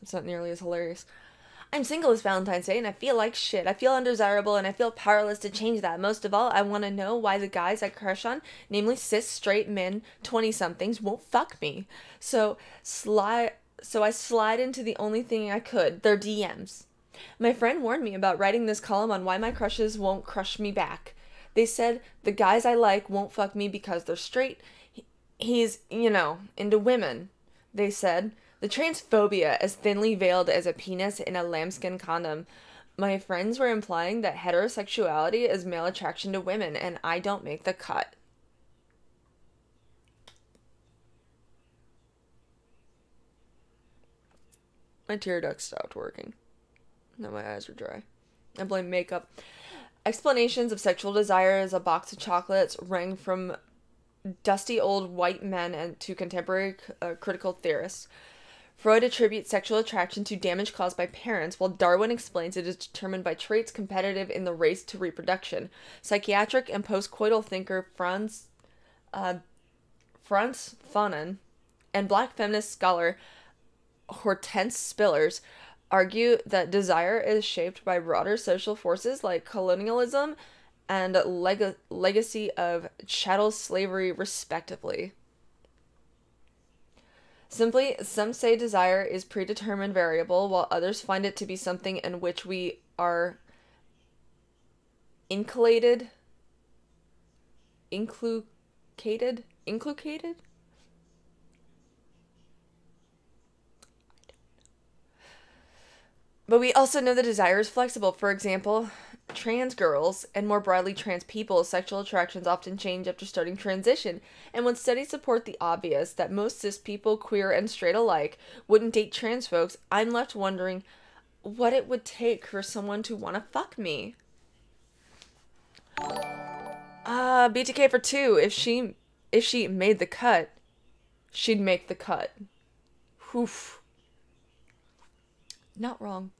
It's not nearly as hilarious. I'm single this Valentine's Day and I feel like shit. I feel undesirable and I feel powerless to change that. Most of all, I want to know why the guys I crush on, namely cis, straight men, 20-somethings, won't fuck me. So I slide into the only thing I could, their DMs. My friend warned me about writing this column on why my crushes won't crush me back. They said the guys I like won't fuck me because they're straight. He's, into women. They said the transphobia as thinly veiled as a penis in a lambskin condom. My friends were implying that heterosexuality is male attraction to women, and I don't make the cut. My tear duct stopped working. Now my eyes are dry. I blame makeup. Explanations of sexual desire as a box of chocolates rang from dusty old white men and to contemporary critical theorists. Freud attributes sexual attraction to damage caused by parents, while Darwin explains it is determined by traits competitive in the race to reproduction. Psychiatric and postcoital thinker Franz Fanon and black feminist scholar Hortense Spillers argue that desire is shaped by broader social forces like colonialism and legacy of chattel slavery, respectively. Simply, some say desire is predetermined variable, while others find it to be something in which we are inculcated? But we also know that desire is flexible. For example, trans girls, and more broadly trans people, sexual attractions often change after starting transition. And when studies support the obvious, that most cis people, queer and straight alike, wouldn't date trans folks, I'm left wondering what it would take for someone to want to fuck me. BTK for 2. If she made the cut, she'd make the cut. Oof. Not wrong.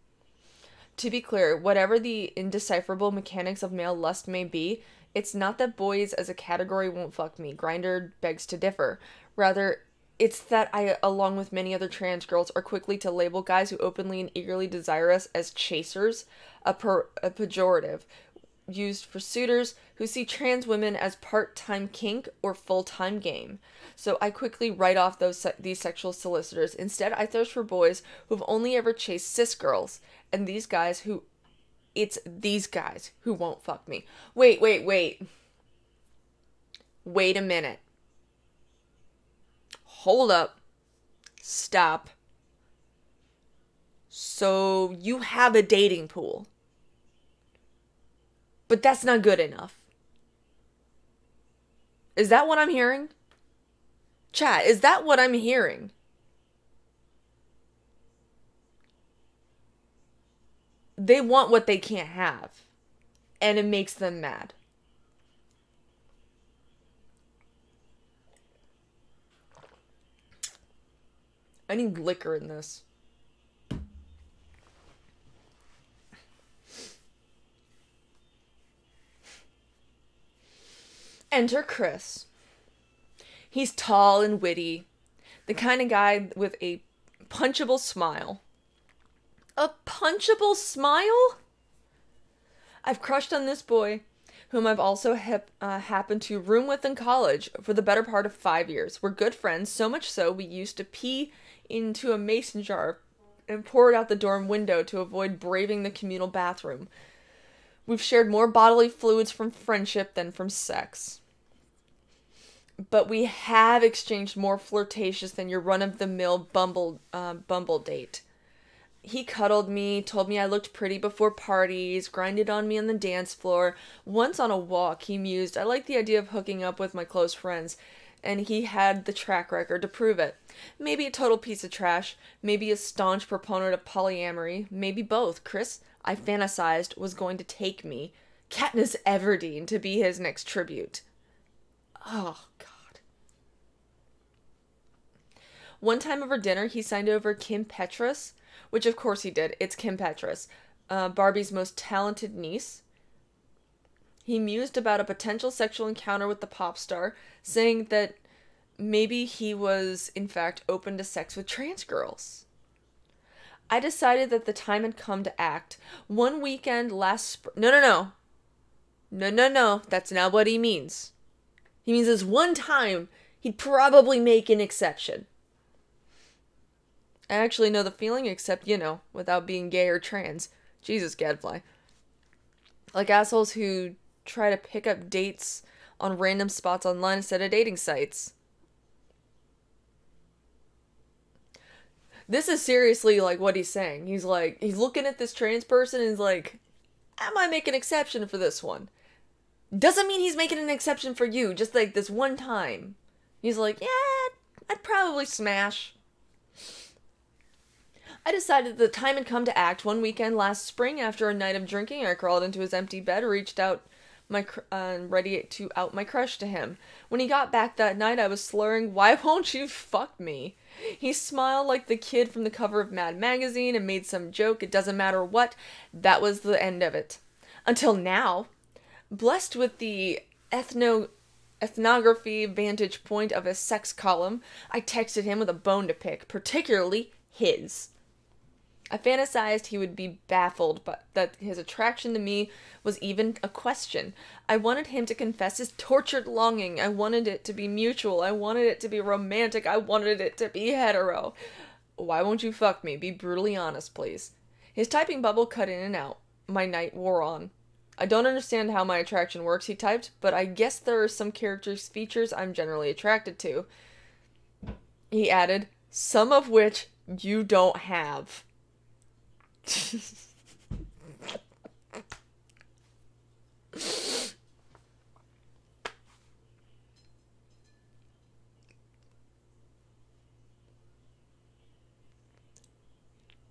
To be clear, whatever the indecipherable mechanics of male lust may be, It's not that boys as a category won't fuck me. Grindr begs to differ. Rather, it's that I, along with many other trans girls, are quickly to label guys who openly and eagerly desire us as chasers, a pejorative, used for suitors who see trans women as part-time kink or full-time game. So I quickly write off these sexual solicitors. Instead, I thirst for boys who've only ever chased cis girls, and these guys who won't fuck me. Wait. Wait a minute. Hold up. Stop. So you have a dating pool. But that's not good enough. Is that what I'm hearing? Chat, is that what I'm hearing? They want what they can't have. And it makes them mad. I need liquor in this. Enter Chris. He's tall and witty. The kind of guy with a punchable smile. A punchable smile? I've crushed on this boy, whom I've also happened to room with in college for the better part of 5 years. We're good friends, so much so we used to pee into a mason jar and pour it out the dorm window to avoid braving the communal bathroom. We've shared more bodily fluids from friendship than from sex. But we have exchanged more flirtatious than your run-of-the-mill bumble date. He cuddled me, told me I looked pretty before parties, grinded on me on the dance floor. Once on a walk, he mused, I like the idea of hooking up with my close friends, and he had the track record to prove it. Maybe a total piece of trash, maybe a staunch proponent of polyamory, maybe both. Chris, I fantasized, was going to take me, Katniss Everdeen, to be his next tribute. Oh, God. One time over dinner, he signed over Kim Petras, which of course he did. It's Kim Petras, Barbie's most talented niece. He mused about a potential sexual encounter with the pop star, saying that maybe he was, in fact, open to sex with trans girls. I decided that the time had come to act. One weekend last spring... No. That's not what he means. He means this one time, he'd probably make an exception. I actually know the feeling, except, without being gay or trans. Jesus, gadfly. Like assholes who try to pick up dates on random spots online instead of dating sites. This is seriously, like, what he's saying. He's looking at this trans person and he's like, I might make an exception for this one. Doesn't mean he's making an exception for you, just like this one time. He's like, yeah, I'd probably smash. I decided the time had come to act. One weekend last spring, after a night of drinking, I crawled into his empty bed, reached out ready to out my crush to him. When he got back that night, I was slurring, why won't you fuck me? He smiled like the kid from the cover of Mad Magazine and made some joke, it doesn't matter what. That was the end of it. Until now. Blessed with the ethnography vantage point of a sex column, I texted him with a bone to pick, particularly his. I fantasized he would be baffled, but that his attraction to me was even a question. I wanted him to confess his tortured longing. I wanted it to be mutual. I wanted it to be romantic. I wanted it to be hetero. Why won't you fuck me? Be brutally honest, please. His typing bubble cut in and out. My night wore on. I don't understand how my attraction works, he typed, but I guess there are some features I'm generally attracted to. He added, some of which you don't have.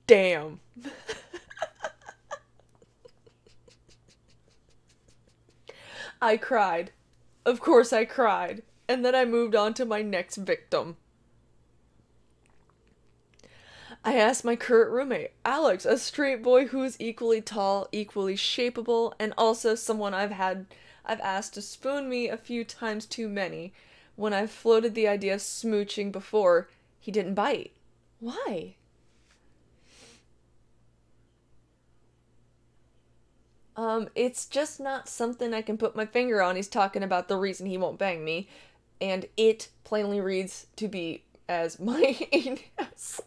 Damn. I cried. Of course I cried. And then I moved on to my next victim. I asked my current roommate, Alex, a straight boy who is equally tall, equally shapeable, and also someone I've had I've asked to spoon me a few times too many. When I've floated the idea of smooching before, he didn't bite. Why? It's just not something I can put my finger on. He's talking about the reason he won't bang me, and it plainly reads to be as my anus.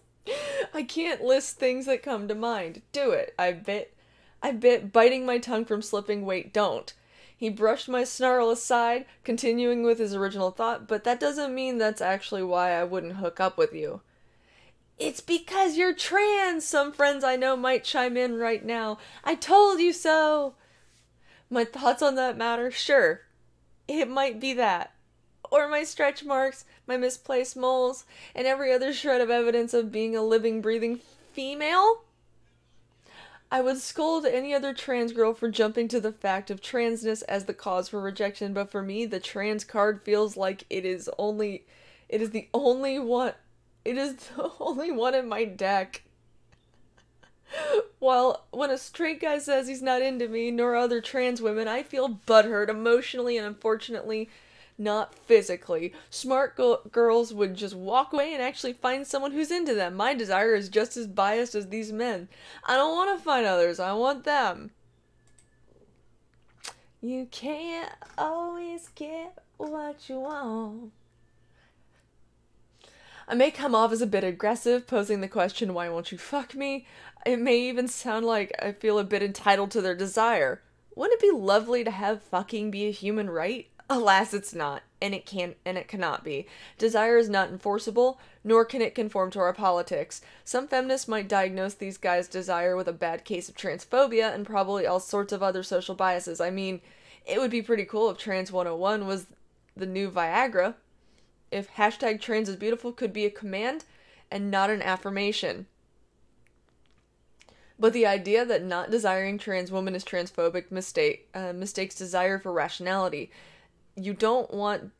I can't list things that come to mind. Do it. I bit, biting my tongue from slipping. Wait, don't. He brushed my snarl aside, continuing with his original thought, but that doesn't mean that's actually why I wouldn't hook up with you. It's because you're trans, some friends I know might chime in right now. I told you so. My thoughts on that matter? Sure. It might be that. Or my stretch marks, my misplaced moles, and every other shred of evidence of being a living, breathing female? I would scold any other trans girl for jumping to the fact of transness as the cause for rejection, but for me, the trans card feels like it is the only one in my deck. While when a straight guy says he's not into me, nor other trans women, I feel butthurt emotionally and unfortunately not physically. Smart girls would just walk away and actually find someone who's into them. My desire is just as biased as these men. I don't want to find others, I want them. You can't always get what you want. I may come off as a bit aggressive, posing the question, why won't you fuck me? It may even sound like I feel a bit entitled to their desire. Wouldn't it be lovely to have fucking be a human right? Alas, it's not, and it cannot be. Desire is not enforceable, nor can it conform to our politics. Some feminists might diagnose these guys' desire with a bad case of transphobia and probably all sorts of other social biases. I mean, it would be pretty cool if Trans 101 was the new Viagra. If hashtag trans is beautiful could be a command and not an affirmation. But the idea that not desiring trans women is transphobic mistakes desire for rationality. You don't want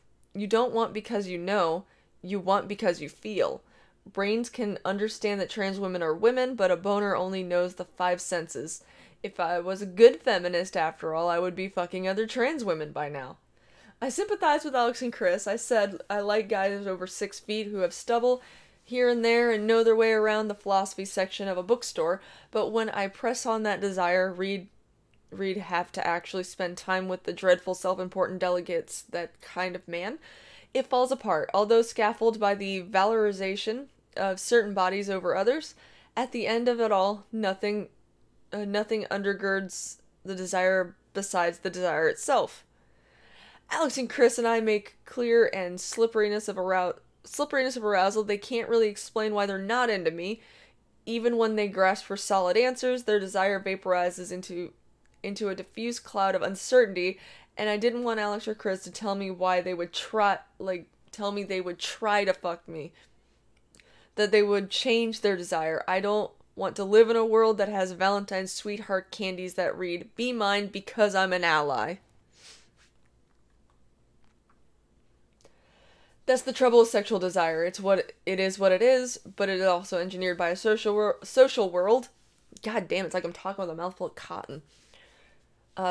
because you know, you want because you feel. Brains can understand that trans women are women, but a boner only knows the 5 senses. If I was a good feminist after all, I would be fucking other trans women by now. I sympathize with Alex and Chris. I said I like guys over 6 feet who have stubble here and there and know their way around the philosophy section of a bookstore, but when I press on that desire, Reed have to actually spend time with the dreadful self-important delegates, that kind of man, it falls apart. Although scaffolded by the valorization of certain bodies over others, at the end of it all, nothing undergirds the desire besides the desire itself. Alex and Chris and I make clear and slipperiness of arousal. They can't really explain why they're not into me. Even when they grasp for solid answers, their desire vaporizes into a diffuse cloud of uncertainty, and I didn't want Alex or Chris to tell me why they would try to fuck me. That they would change their desire. I don't want to live in a world that has Valentine's sweetheart candies that read, "Be mine because I'm an ally." That's the trouble with sexual desire. It is what it is, but it is also engineered by a social world. God damn, it's like I'm talking with a mouthful of cotton.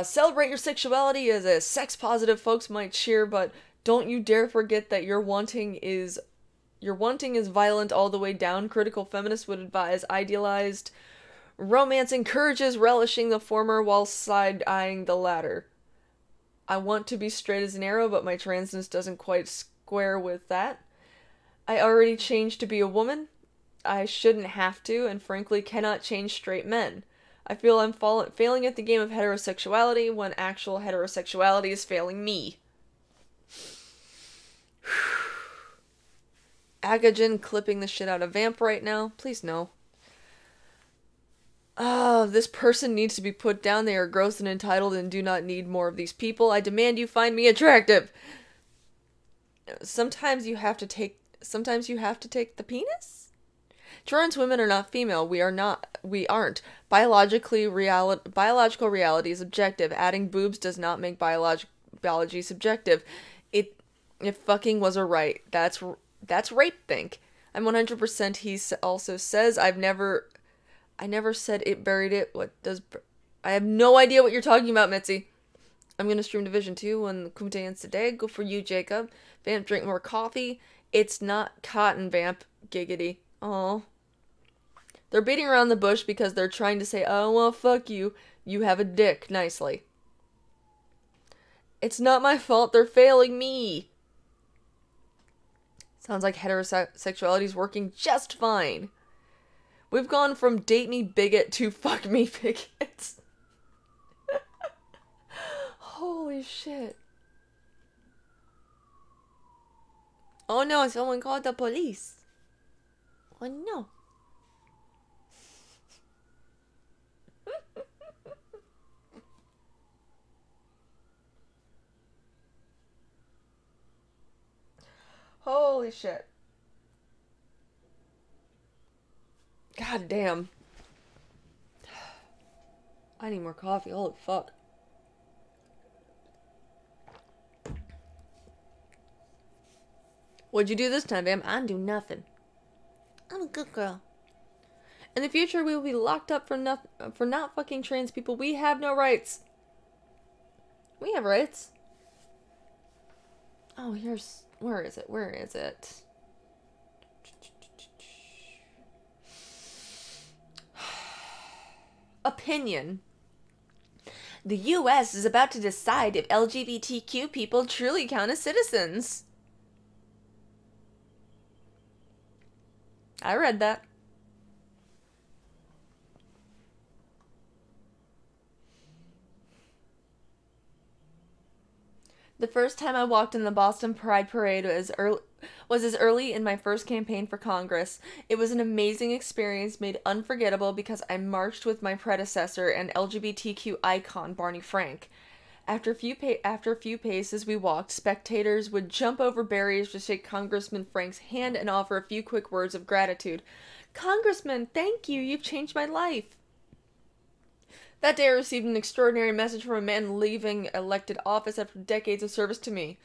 Celebrate your sexuality as a sex-positive folks might cheer, but don't you dare forget that your wanting is violent all the way down. Critical feminists would advise idealized romance encourages relishing the former while side-eyeing the latter. I want to be straight as an arrow, but my transness doesn't quite square with that. I already changed to be a woman. I shouldn't have to, and frankly cannot change straight men. I feel I'm failing at the game of heterosexuality when actual heterosexuality is failing me. Agagen clipping the shit out of Vamp right now. Please no. Oh, this person needs to be put down. They are gross and entitled and do not need more of these people. I demand you find me attractive. Sometimes you have to take the penis? Trans women are not female. We aren't. Biological reality is objective. Adding boobs does not make biology subjective. If fucking was a right, that's rape think. I'm 100%. He also says I never said it buried it. I have no idea what you're talking about, Mitzi. I'm gonna stream Division 2 when Kumite ends today. Go for you, Jacob. Vamp, drink more coffee. It's not cotton, Vamp. Giggity. Oh. They're beating around the bush because they're trying to say, oh, well, fuck you. You have a dick, nicely. It's not my fault. They're failing me. Sounds like heterosexuality is working just fine. We've gone from date me bigot to fuck me bigot. Holy shit. Oh no, someone called the police. Oh no. Holy shit. God damn. I need more coffee. Holy fuck. What'd you do this time, Vam? I didn't do nothing. I'm a good girl. In the future, we will be locked up for not fucking trans people. We have no rights. We have rights. Oh, here's... Where is it? Where is it? Opinion. The U.S. is about to decide if LGBTQ people truly count as citizens. I read that. The first time I walked in the Boston Pride Parade was as early in my first campaign for Congress. It was an amazing experience made unforgettable because I marched with my predecessor and LGBTQ icon, Barney Frank. After a few paces we walked, spectators would jump over barriers to shake Congressman Frank's hand and offer a few quick words of gratitude. Congressman, thank you. You've changed my life. That day I received an extraordinary message from a man leaving elected office after decades of service to me.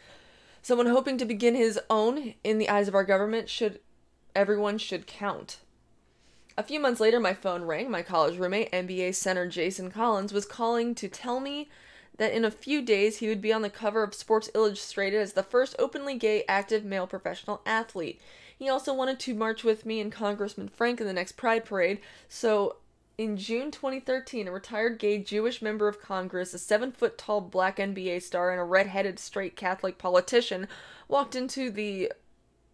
Someone hoping to begin his own in the eyes of our government. Everyone should count. A few months later, my phone rang. My college roommate, NBA center Jason Collins, was calling to tell me that in a few days he would be on the cover of Sports Illustrated as the first openly gay active male professional athlete. He also wanted to march with me and Congressman Frank in the next Pride Parade, so in June 2013, a retired gay Jewish member of Congress, a 7-foot-tall black NBA star, and a red-headed straight Catholic politician walked into the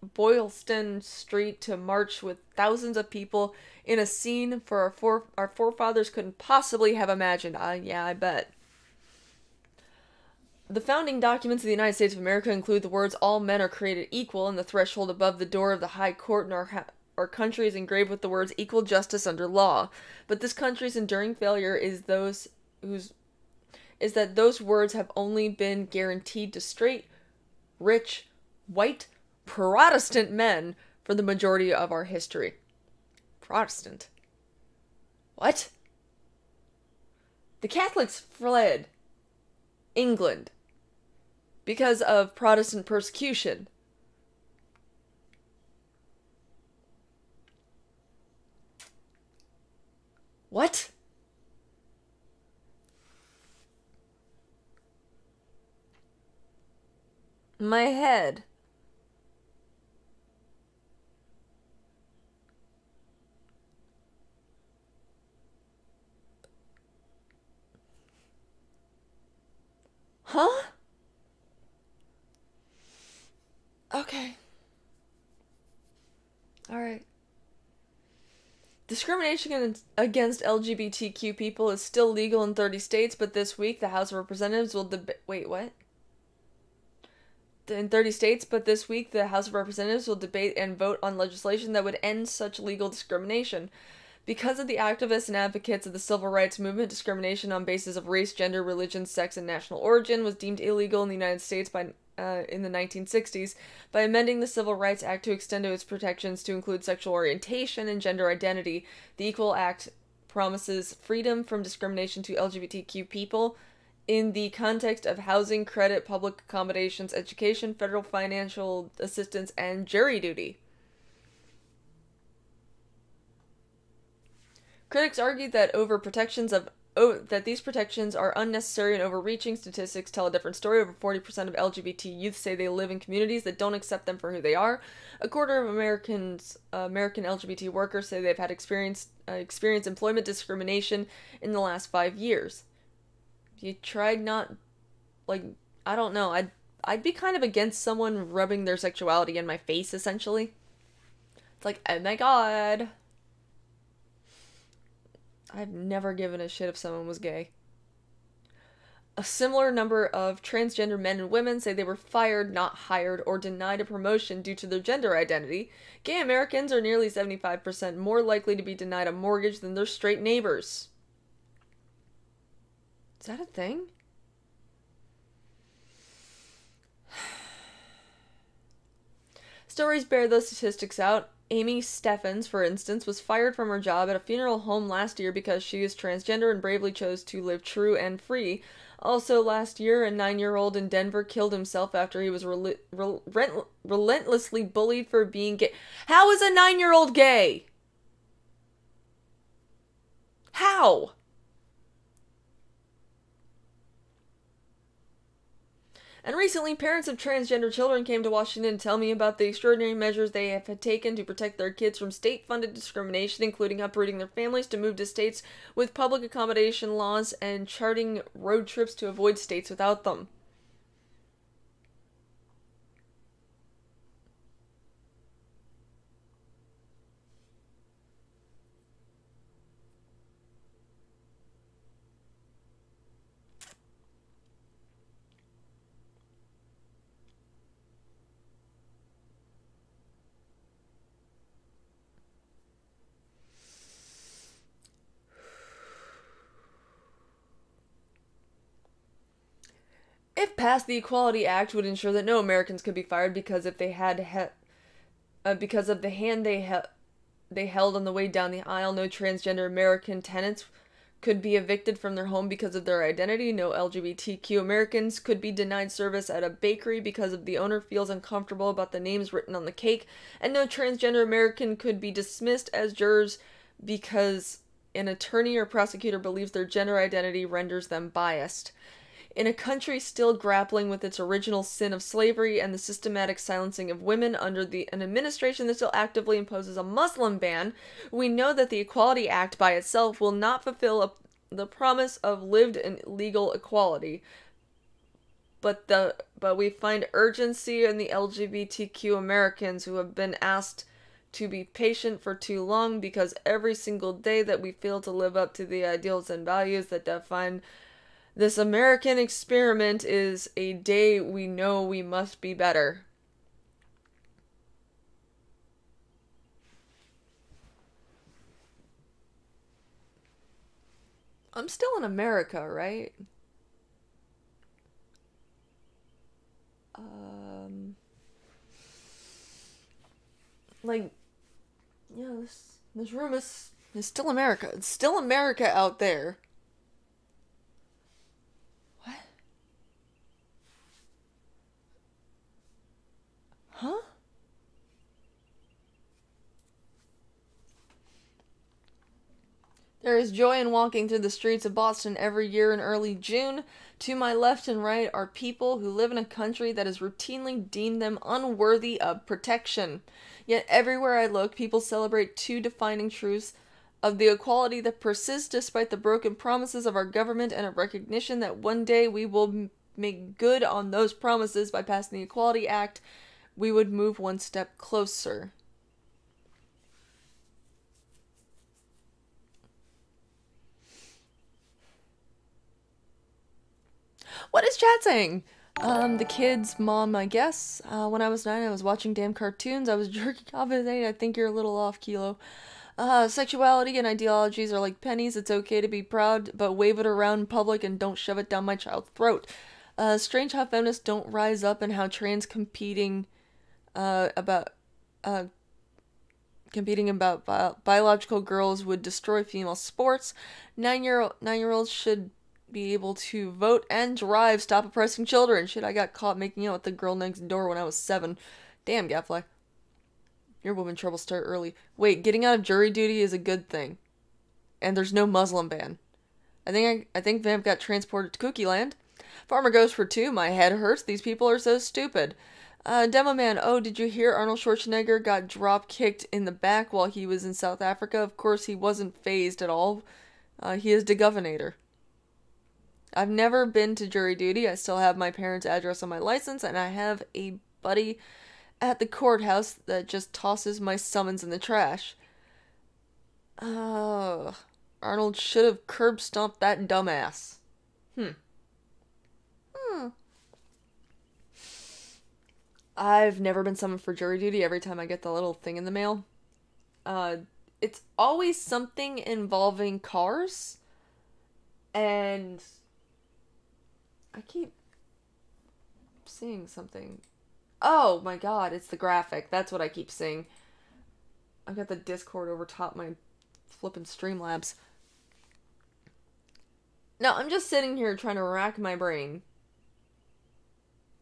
Boylston Street to march with thousands of people in a scene our forefathers couldn't possibly have imagined. Yeah, I bet. The founding documents of the United States of America include the words, all men are created equal, and the threshold above the door of the High Court in our country is engraved with the words equal justice under law. But this country's enduring failure is that those words have only been guaranteed to straight, rich, white, Protestant men for the majority of our history. Protestant. What? The Catholics fled England because of Protestant persecution. What? My head. Huh? Okay. Alright. Discrimination against LGBTQ people is still legal in 30 states, but this week the House of Representatives will Wait, what? In 30 states, but this week the House of Representatives will debate and vote on legislation that would end such legal discrimination. Because of the activists and advocates of the civil rights movement, discrimination on basis of race, gender, religion, sex, and national origin was deemed illegal in the United States in the 1960s by amending the Civil Rights Act to extend its protections to include sexual orientation and gender identity. The Equal Act promises freedom from discrimination to LGBTQ people in the context of housing, credit, public accommodations, education, federal financial assistance, and jury duty. Critics argued that over protections of that these protections are unnecessary and overreaching. Statistics tell a different story. Over 40% of LGBT youth say they live in communities that don't accept them for who they are. A quarter of American LGBT workers say they've had experienced employment discrimination in the last 5 years. You tried not, like, I don't know, I'd be kind of against someone rubbing their sexuality in my face, essentially. It's like, oh my god. I've never given a shit if someone was gay. A similar number of transgender men and women say they were fired, not hired, or denied a promotion due to their gender identity. Gay Americans are nearly 75% more likely to be denied a mortgage than their straight neighbors. Is that a thing? Stories bear those statistics out. Amy Steffens, for instance, was fired from her job at a funeral home last year because she is transgender and bravely chose to live true and free. Also last year, a 9-year-old in Denver killed himself after he was relentlessly bullied for being gay. How is a 9-year-old gay? How? And recently, parents of transgender children came to Washington to tell me about the extraordinary measures they have taken to protect their kids from state-funded discrimination, including uprooting their families to move to states with public accommodation laws and charting road trips to avoid states without them. If passed, the Equality Act would ensure that no Americans could be fired because of the hand they held on the way down the aisle. No transgender American tenants could be evicted from their home because of their identity. No LGBTQ Americans could be denied service at a bakery because of the owner feels uncomfortable about the names written on the cake. And no transgender American could be dismissed as jurors because an attorney or prosecutor believes their gender identity renders them biased. In a country still grappling with its original sin of slavery and the systematic silencing of women under an administration that still actively imposes a Muslim ban, we know that the Equality Act by itself will not fulfill the promise of lived and legal equality. But we find urgency in the LGBTQ Americans who have been asked to be patient for too long because every single day that we fail to live up to the ideals and values that define this American experiment is a day we know we must be better. I'm still in America, right? This room is still America. It's still America out there. Huh? There is joy in walking through the streets of Boston every year in early June. To my left and right are people who live in a country that has routinely deemed them unworthy of protection. Yet everywhere I look, people celebrate two defining truths of the equality that persists despite the broken promises of our government and a recognition that one day we will make good on those promises by passing the Equality Act. We would move one step closer. What is chat saying? The kid's mom, I guess. When I was 9, I was watching damn cartoons. I was jerking off at 8. I think you're a little off, Kilo. Sexuality and ideologies are like pennies. It's okay to be proud, but wave it around in public and don't shove it down my child's throat. Strange how feminists don't rise up and how trans competing about biological girls would destroy female sports. 9-year-olds should be able to vote and drive. Stop oppressing children. Shit, I got caught making out with the girl next door when I was 7. Damn, Gadfly. Your woman trouble start early. Wait, getting out of jury duty is a good thing. And there's no Muslim ban. I think Vamp got transported to Cookie Land. Farmer goes for 2. My head hurts. These people are so stupid. Demo Man, oh, did you hear Arnold Schwarzenegger got drop kicked in the back while he was in South Africa? Of course, he wasn't phased at all. He is the governor. I've never been to jury duty. I still have my parents' address on my license, and I have a buddy at the courthouse that just tosses my summons in the trash. Arnold should have curb stomped that dumbass. I've never been summoned for jury duty. Every time I get the little thing in the mail, it's always something involving cars, and I keep seeing something. Oh my god, it's the graphic. That's what I keep seeing. I've got the Discord over top my flippin' Streamlabs. Now, I'm just sitting here trying to rack my brain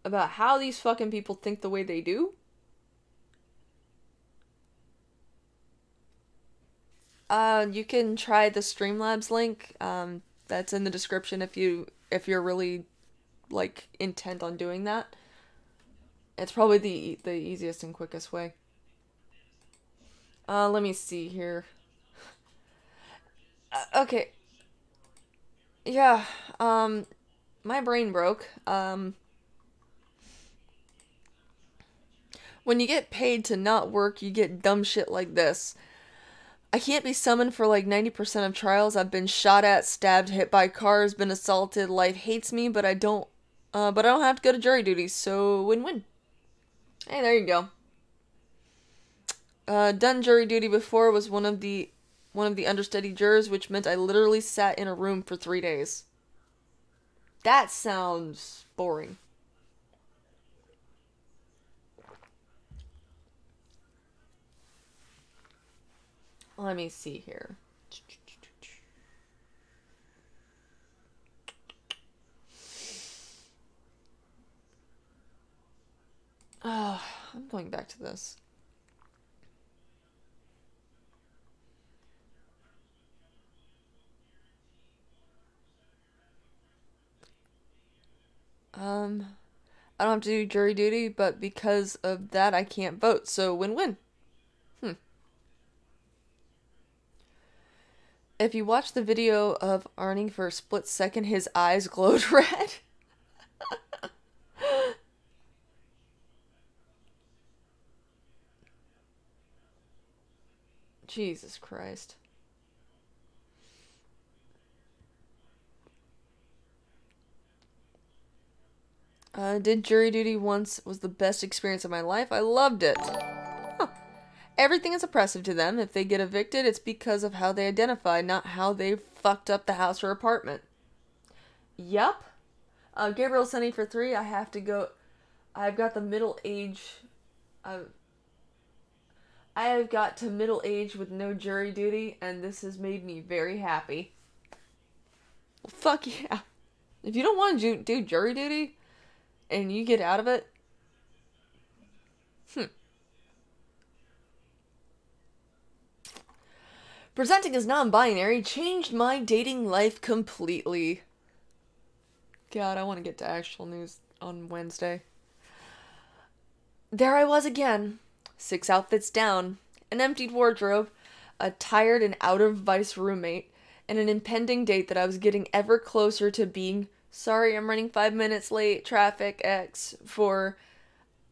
about how these fucking people think the way they do. You can try the Streamlabs link. That's in the description if you're really like intent on doing that. It's probably the easiest and quickest way. Let me see here. Okay. Yeah, my brain broke. When you get paid to not work, you get dumb shit like this. I can't be summoned for like 90% of trials. I've been shot at, stabbed, hit by cars, been assaulted. Life hates me, but I don't have to go to jury duty, so win-win. Hey, there you go. Done jury duty before, was one of the understudy jurors, which meant I literally sat in a room for 3 days. That sounds boring. Let me see here. I'm going back to this. I don't have to do jury duty, but because of that, I can't vote, so win-win. If you watch the video of Arnie for a split second, his eyes glowed red. Jesus Christ. Did jury duty once, was the best experience of my life. I loved it. Everything is oppressive to them. If they get evicted, it's because of how they identify, not how they fucked up the house or apartment. Yup. Gabriel Sunny for 3. I have to go. I've got the middle age. I have got to middle age with no jury duty, and this has made me very happy. Well, fuck yeah. If you don't want to do jury duty, and you get out of it, Presenting as non-binary changed my dating life completely. God, I want to get to actual news on Wednesday. There I was again, 6 outfits down, an emptied wardrobe, a tired and out-of-vice roommate, and an impending date that I was getting ever closer to being, sorry, I'm running 5 minutes late, traffic X, for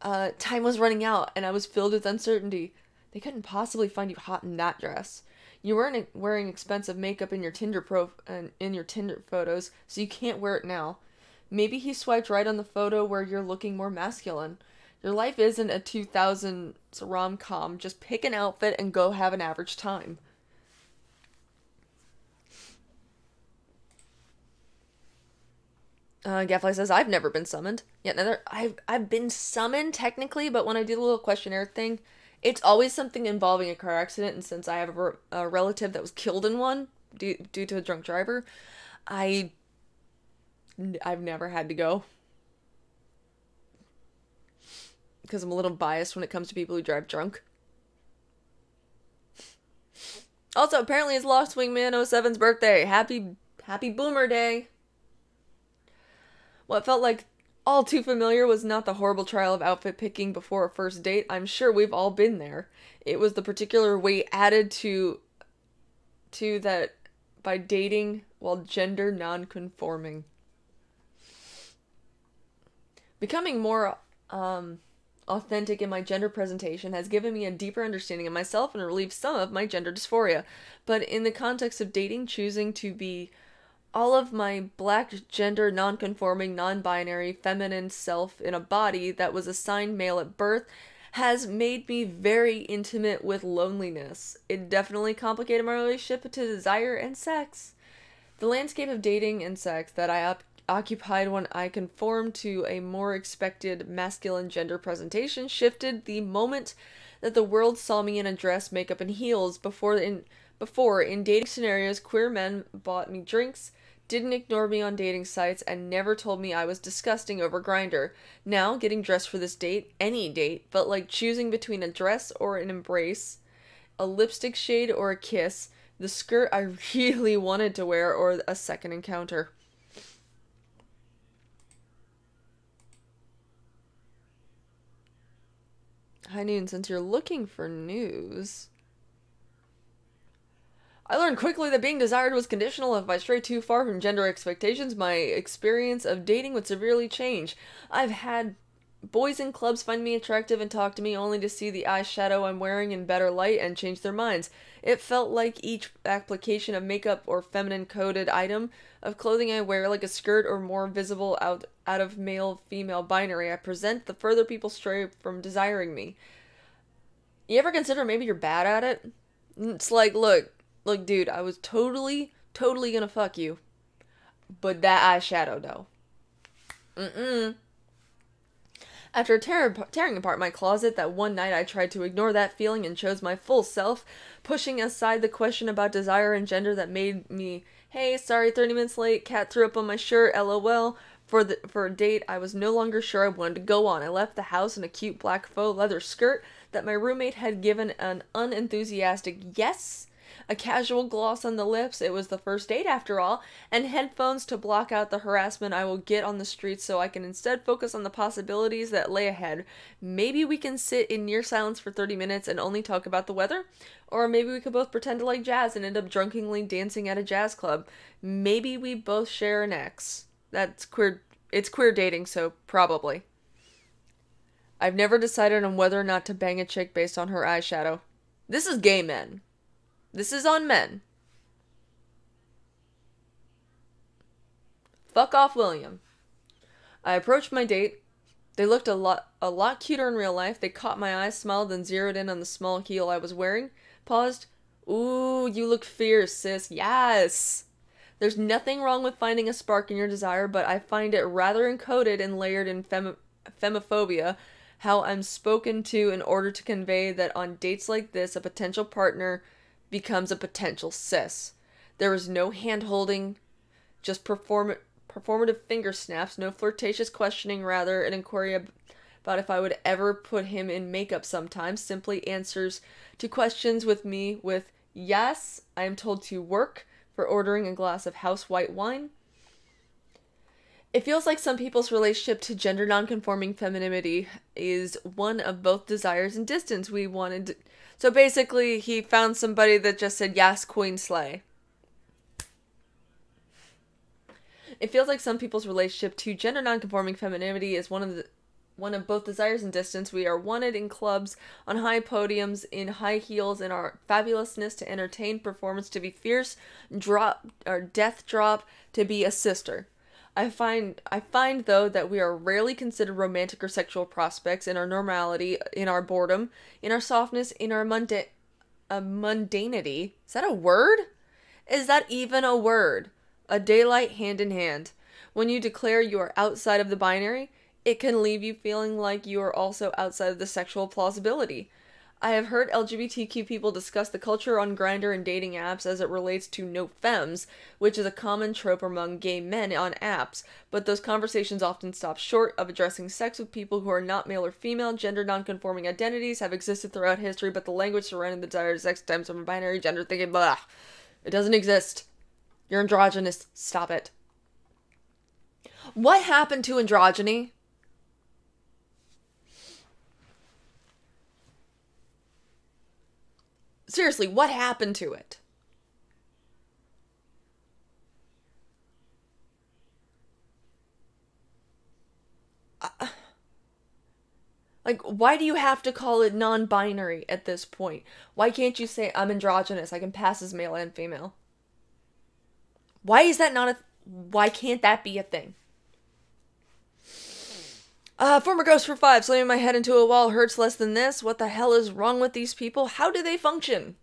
time was running out, and I was filled with uncertainty. They couldn't possibly find you hot in that dress. You weren't wearing expensive makeup in your Tinder photos, so you can't wear it now. Maybe he swiped right on the photo where you're looking more masculine. Your life isn't a 2000s rom-com. Just pick an outfit and go have an average time. Gaffly says, I've never been summoned. Yet another, I've been summoned technically, but when I do the little questionnaire thing, it's always something involving a car accident, and since I have a relative that was killed in one due to a drunk driver, I've never had to go. Because I'm a little biased when it comes to people who drive drunk. Also, apparently it's Lost Wingman 07's birthday. Happy Happy Boomer Day! What felt like all too familiar was not the horrible trial of outfit picking before a first date. I'm sure we've all been there. It was the particular weight added to that by dating while gender non-conforming. Becoming more authentic in my gender presentation has given me a deeper understanding of myself and relieved some of my gender dysphoria. But in the context of dating, choosing to be all of my black, gender, non-conforming, non-binary, feminine self in a body that was assigned male at birth has made me very intimate with loneliness. It definitely complicated my relationship to desire and sex. The landscape of dating and sex that I occupied when I conformed to a more expected masculine gender presentation shifted the moment that the world saw me in a dress, makeup, and heels. Before in dating scenarios, queer men bought me drinks, didn't ignore me on dating sites, and never told me I was disgusting over Grindr. Now, getting dressed for this date, any date, felt like choosing between a dress or an embrace, a lipstick shade or a kiss, the skirt I really wanted to wear, or a second encounter. Hi Noon, since you're looking for news, I learned quickly that being desired was conditional. If I strayed too far from gender expectations, my experience of dating would severely change. I've had boys in clubs find me attractive and talk to me only to see the eyeshadow I'm wearing in better light and change their minds. It felt like each application of makeup or feminine-coded item of clothing I wear, like a skirt or more visible out of male-female binary I present, the further people stray from desiring me. You ever consider maybe you're bad at it? It's like, look, dude, I was totally gonna fuck you. But that eyeshadow, though. After tearing apart my closet that one night, I tried to ignore that feeling and chose my full self, pushing aside the question about desire and gender that made me, hey, sorry, 30 minutes late, cat threw up on my shirt, lol. For a date I was no longer sure I wanted to go on. I left the house in a cute black faux leather skirt that my roommate had given an unenthusiastic yes, a casual gloss on the lips, it was the first date after all, and headphones to block out the harassment I will get on the streets so I can instead focus on the possibilities that lay ahead. Maybe we can sit in near silence for 30 minutes and only talk about the weather? Or maybe we could both pretend to like jazz and end up drunkenly dancing at a jazz club. Maybe we both share an ex. That's queer. It's queer dating, so probably. I've never decided on whether or not to bang a chick based on her eyeshadow. This is gay men. This is on men. Fuck off, William. I approached my date. They looked a lot cuter in real life. They caught my eye, smiled, then zeroed in on the small heel I was wearing. Paused. Ooh, you look fierce, sis. Yes! There's nothing wrong with finding a spark in your desire, but I find it rather encoded and layered in femophobia, how I'm spoken to in order to convey that on dates like this, a potential partner becomes a potential cis. There is no hand-holding, just performative finger snaps, no flirtatious questioning, rather an inquiry about if I would ever put him in makeup sometimes, simply answers to questions with me with, yes, I am told to work, for ordering a glass of house white wine. It feels like some people's relationship to gender non-conforming femininity is one of both desires and distance. So basically, he found somebody that just said, yes, queen slay. It feels like some people's relationship to gender non-conforming femininity is one of both desires and distance. We are wanted in clubs, on high podiums, in high heels, in our fabulousness to entertain, performance to be fierce, death drop to be a sister. I find though that we are rarely considered romantic or sexual prospects in our normality, in our boredom, in our softness, in our mundanity. Is that a word? Is that even a word? A daylight hand in hand. When you declare you are outside of the binary, it can leave you feeling like you are also outside of the sexual plausibility. I have heard LGBTQ people discuss the culture on Grindr and dating apps as it relates to no femmes, which is a common trope among gay men on apps, but those conversations often stop short of addressing sex with people who are not male or female. Gender non-conforming identities have existed throughout history, but the language surrounding the desired sex stems from a binary gender thinking, blah. It doesn't exist. You're androgynous. Stop it. What happened to androgyny? Seriously, what happened to it? Like, why do you have to call it non-binary at this point? Why can't you say, I'm androgynous, I can pass as male and female? Why is that not a... Why can't that be a thing? Former Ghost for 5, slamming my head into a wall hurts less than this. What the hell is wrong with these people? How do they function?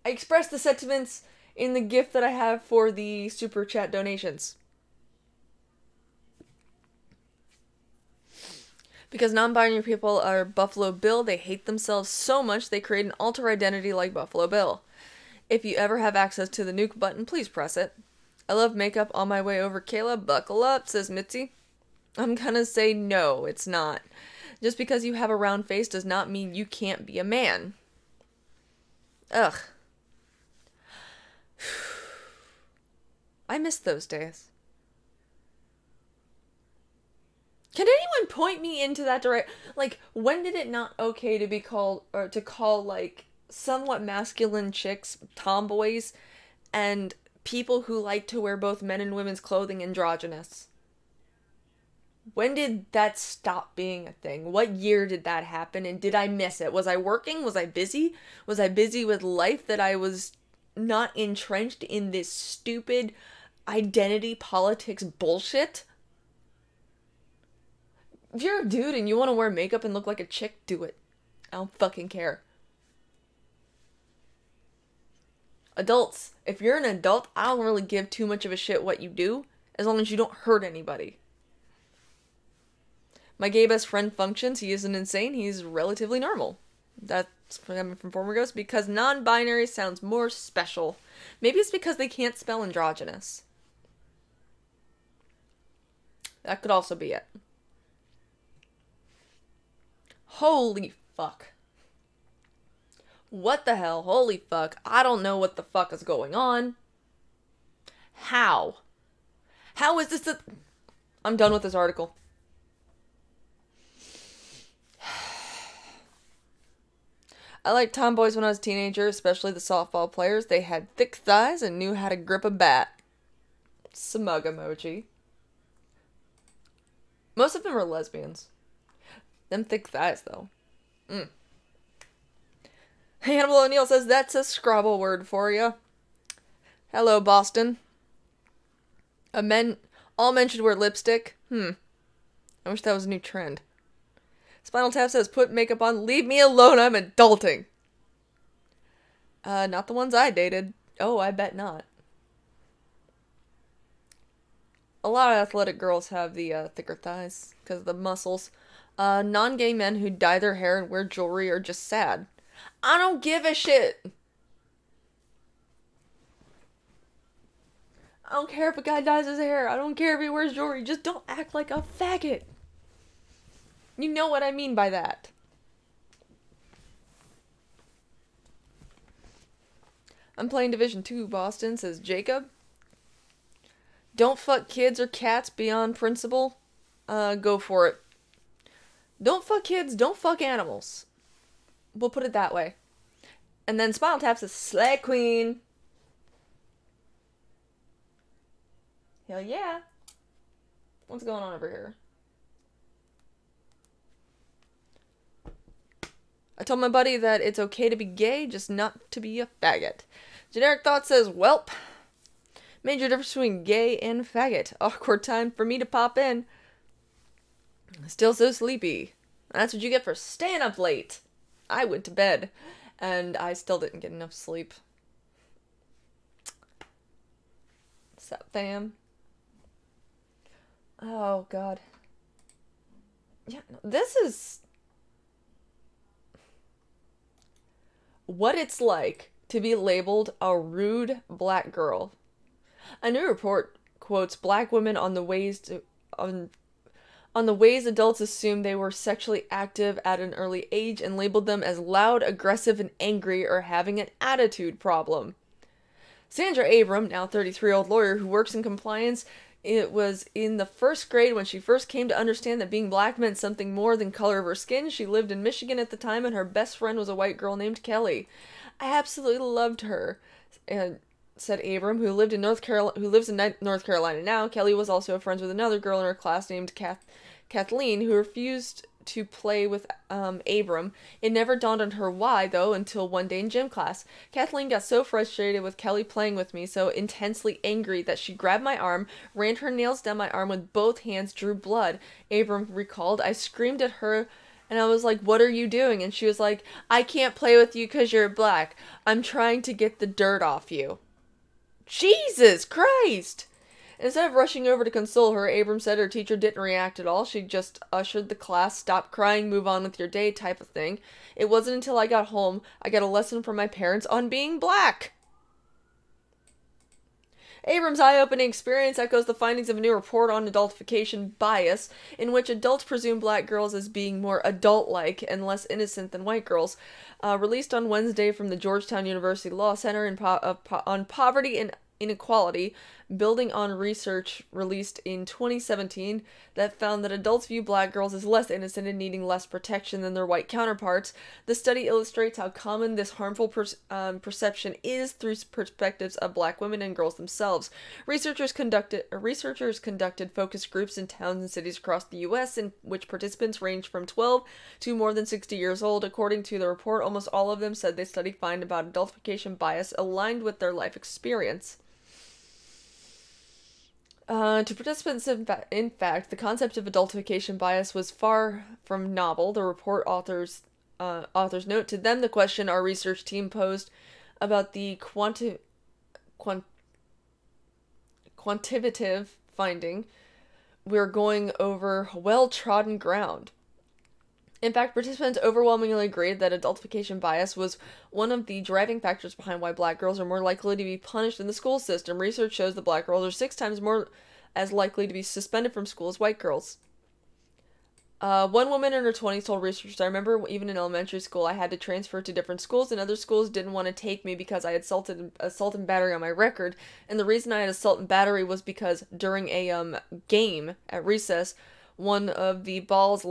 I express the sentiments in the gift that I have for the super chat donations. Because non-binary people are Buffalo Bill, they hate themselves so much they create an alter identity like Buffalo Bill. If you ever have access to the nuke button, please press it. I love makeup on my way over, Kayla. Buckle up, says Mitzi. I'm gonna say no, it's not. Just because you have a round face does not mean you can't be a man. Ugh. I miss those days. Can anyone point me into that direct? Like, when did it not okay to be called, or to call, like, somewhat masculine chicks tomboys, and people who like to wear both men and women's clothing androgynous? When did that stop being a thing? What year did that happen, and did I miss it? Was I working? Was I busy? Was I busy with life that I was not entrenched in this stupid identity politics bullshit? If you're a dude and you want to wear makeup and look like a chick, do it. I don't fucking care. Adults, if you're an adult, I don't really give too much of a shit what you do, as long as you don't hurt anybody. My gay best friend functions. He isn't insane. He's relatively normal. That's coming from Former Ghost, because non-binary sounds more special. Maybe it's because they can't spell androgynous. That could also be it. Holy fuck. What the hell? Holy fuck. I don't know what the fuck is going on. How? How is this a... I'm done with this article. I liked tomboys when I was a teenager, especially the softball players. They had thick thighs and knew how to grip a bat. Smug emoji. Most of them were lesbians. Them thick thighs, though. Hannibal O'Neill says, that's a Scrabble word for you. Hello, Boston. All men should wear lipstick. I wish that was a new trend. Spinal Tap says, put makeup on. Leave me alone, I'm adulting. Not the ones I dated. Oh, I bet not. A lot of athletic girls have the thicker thighs because of the muscles. Non-gay men who dye their hair and wear jewelry are just sad. I don't give a shit. I don't care if a guy dyes his hair. I don't care if he wears jewelry. Just don't act like a faggot. You know what I mean by that. I'm playing Division 2, Boston, says Jacob. Don't fuck kids or cats beyond principle. Go for it. Don't fuck kids, don't fuck animals. We'll put it that way. And then Spinal Tap says, Slay Queen. Hell yeah. What's going on over here? I told my buddy that it's okay to be gay, just not to be a faggot. Generic Thought says, welp. Major difference between gay and faggot. Awkward time for me to pop in. Still so sleepy. That's what you get for staying up late. I went to bed, and I still didn't get enough sleep. What's up, fam? Oh, God. Yeah, this is... what it's like to be labeled a rude black girl. A new report quotes black women on the ways adults assumed they were sexually active at an early age and labeled them as loud, aggressive, and angry or having an attitude problem. Sandra Abram, now 33-year-old lawyer who works in compliance, it was in the first grade when she first came to understand that being black meant something more than color of her skin. She lived in Michigan at the time, and her best friend was a white girl named Kelly. I absolutely loved her, said Abram, who lives in North Carolina now. Kelly was also friends with another girl in her class named Kathleen, who refused to play with Abram. It never dawned on her why, though, until one day in gym class. Kathleen got so frustrated with Kelly playing with me, so intensely angry, that she grabbed my arm, ran her nails down my arm with both hands, drew blood. Abram recalled. I screamed at her, and I was like, "What are you doing?" And she was like, "I can't play with you because you're black. I'm trying to get the dirt off you." Jesus Christ! Instead of rushing over to console her, Abram said her teacher didn't react at all. She just ushered the class, stop crying, move on with your day type of thing. It wasn't until I got home I got a lesson from my parents on being black. Abram's eye-opening experience echoes the findings of a new report on adultification bias, in which adults presume black girls as being more adult-like and less innocent than white girls. Released on Wednesday from the Georgetown University Law Center on Poverty and Inequality, building on research released in 2017 that found that adults view black girls as less innocent and needing less protection than their white counterparts. The study illustrates how common this harmful perception is through perspectives of black women and girls themselves. Researchers conducted focus groups in towns and cities across the U.S. in which participants ranged from 12 to more than 60 years old. According to the report, almost all of them said they studied find about adultification bias aligned with their life experience. To participants, in fact, the concept of adultification bias was far from novel. The report authors note to them the question our research team posed about the quantitative finding. We're going over well-trodden ground. In fact, participants overwhelmingly agreed that adultification bias was one of the driving factors behind why black girls are more likely to be punished in the school system. Research shows that black girls are 6 times more as likely to be suspended from school as white girls. One woman in her 20s told researchers, "I remember even in elementary school I had to transfer to different schools, and other schools didn't want to take me because I had assault and battery on my record. And the reason I had assault and battery was because during a game at recess, one of the balls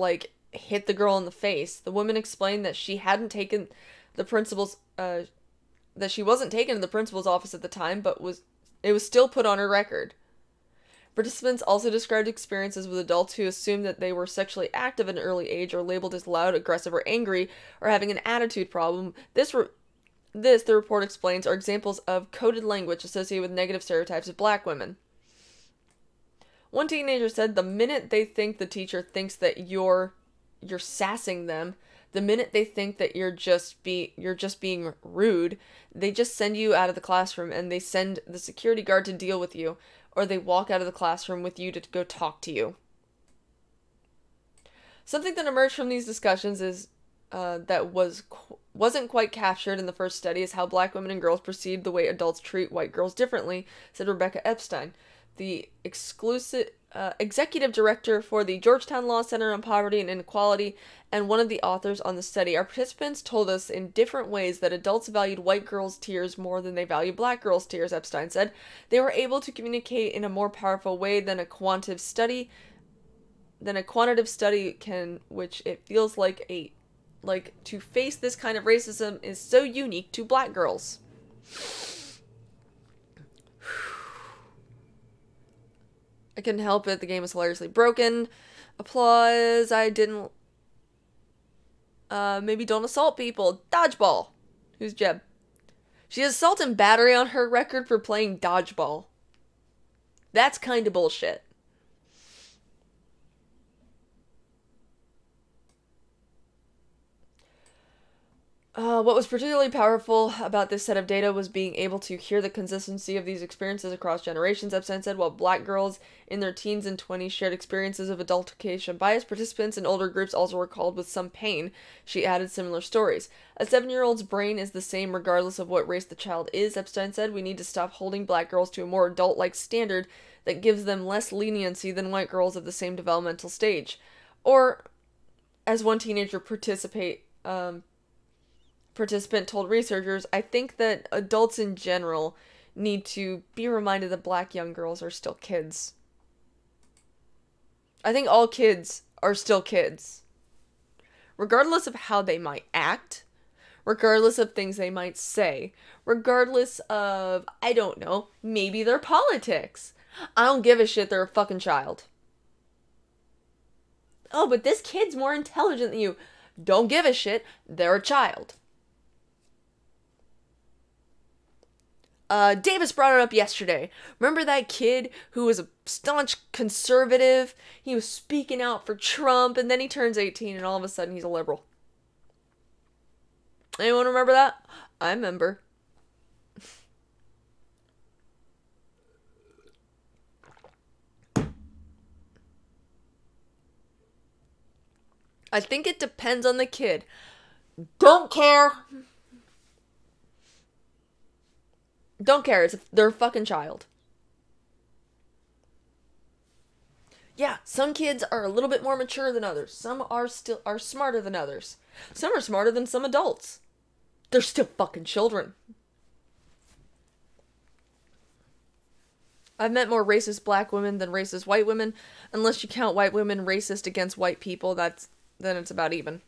hit the girl in the face. The woman explained that she hadn't taken the principal's that she wasn't taken to the principal's office at the time, but it was still put on her record." Participants also described experiences with adults who assumed that they were sexually active at an early age or labeled as loud, aggressive, or angry, or having an attitude problem. The report explains, are examples of coded language associated with negative stereotypes of black women. One teenager said the minute they think the teacher thinks that you're sassing them, the minute they think that you're just being rude, they just send you out of the classroom and they send the security guard to deal with you, or they walk out of the classroom with you to go talk to you. Something that emerged from these discussions is that wasn't quite captured in the first study is how black women and girls perceive the way adults treat white girls differently, said Rebecca Epstein, the executive director for the Georgetown Law Center on Poverty and Inequality, and one of the authors on the study. Our participants told us in different ways that adults valued white girls' tears more than they value black girls' tears, Epstein said. They were able to communicate in a more powerful way than a quantitative study can, which it feels like to face this kind of racism is so unique to black girls. I couldn't help it. The game was hilariously broken. Applause. I didn't... maybe don't assault people. Dodgeball. Who's Jeb? She has assault and battery on her record for playing dodgeball. That's kind of bullshit. What was particularly powerful about this set of data was being able to hear the consistency of these experiences across generations, Epstein said. While black girls in their teens and 20s shared experiences of adultification bias, participants in older groups also recalled with some pain. She added similar stories. A 7-year-old's brain is the same regardless of what race the child is, Epstein said. We need to stop holding black girls to a more adult-like standard that gives them less leniency than white girls of the same developmental stage. Or, as one teenager participant told researchers, I think that adults in general need to be reminded that black young girls are still kids. I think all kids are still kids. Regardless of how they might act, regardless of things they might say, regardless of, I don't know, maybe their politics. I don't give a shit, they're a fucking child. Oh, but this kid's more intelligent than you. Don't give a shit, they're a child. Davis brought it up yesterday. Remember that kid who was a staunch conservative? He was speaking out for Trump, and then he turns 18, and all of a sudden he's a liberal. Anyone remember that? I remember. I think it depends on the kid. Don't care. Don't care. They're a fucking child. Yeah, some kids are a little bit more mature than others. Some are smarter than others. Some are smarter than some adults. They're still fucking children. I've met more racist black women than racist white women. Unless you count white women racist against white people, then it's about even.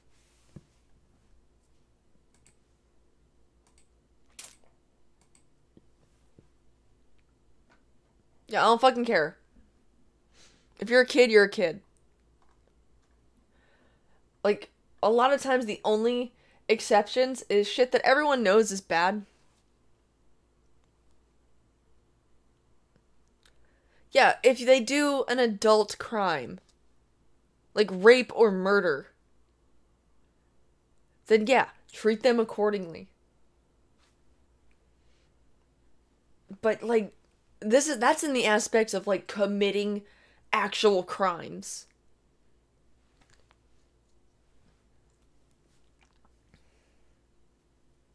Yeah, I don't fucking care. If you're a kid, you're a kid. Like, a lot of times the only exceptions is shit that everyone knows is bad. Yeah, if they do an adult crime, like rape or murder, then yeah, treat them accordingly. But, like, that's in the aspects of, like, committing actual crimes.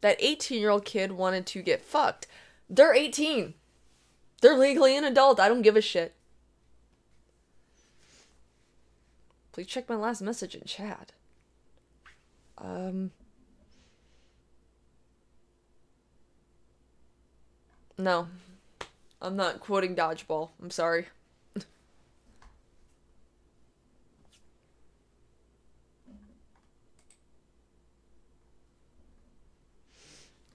That 18-year-old kid wanted to get fucked. They're 18. They're legally an adult. I don't give a shit. Please check my last message in chat. No. I'm not quoting Dodgeball. I'm sorry.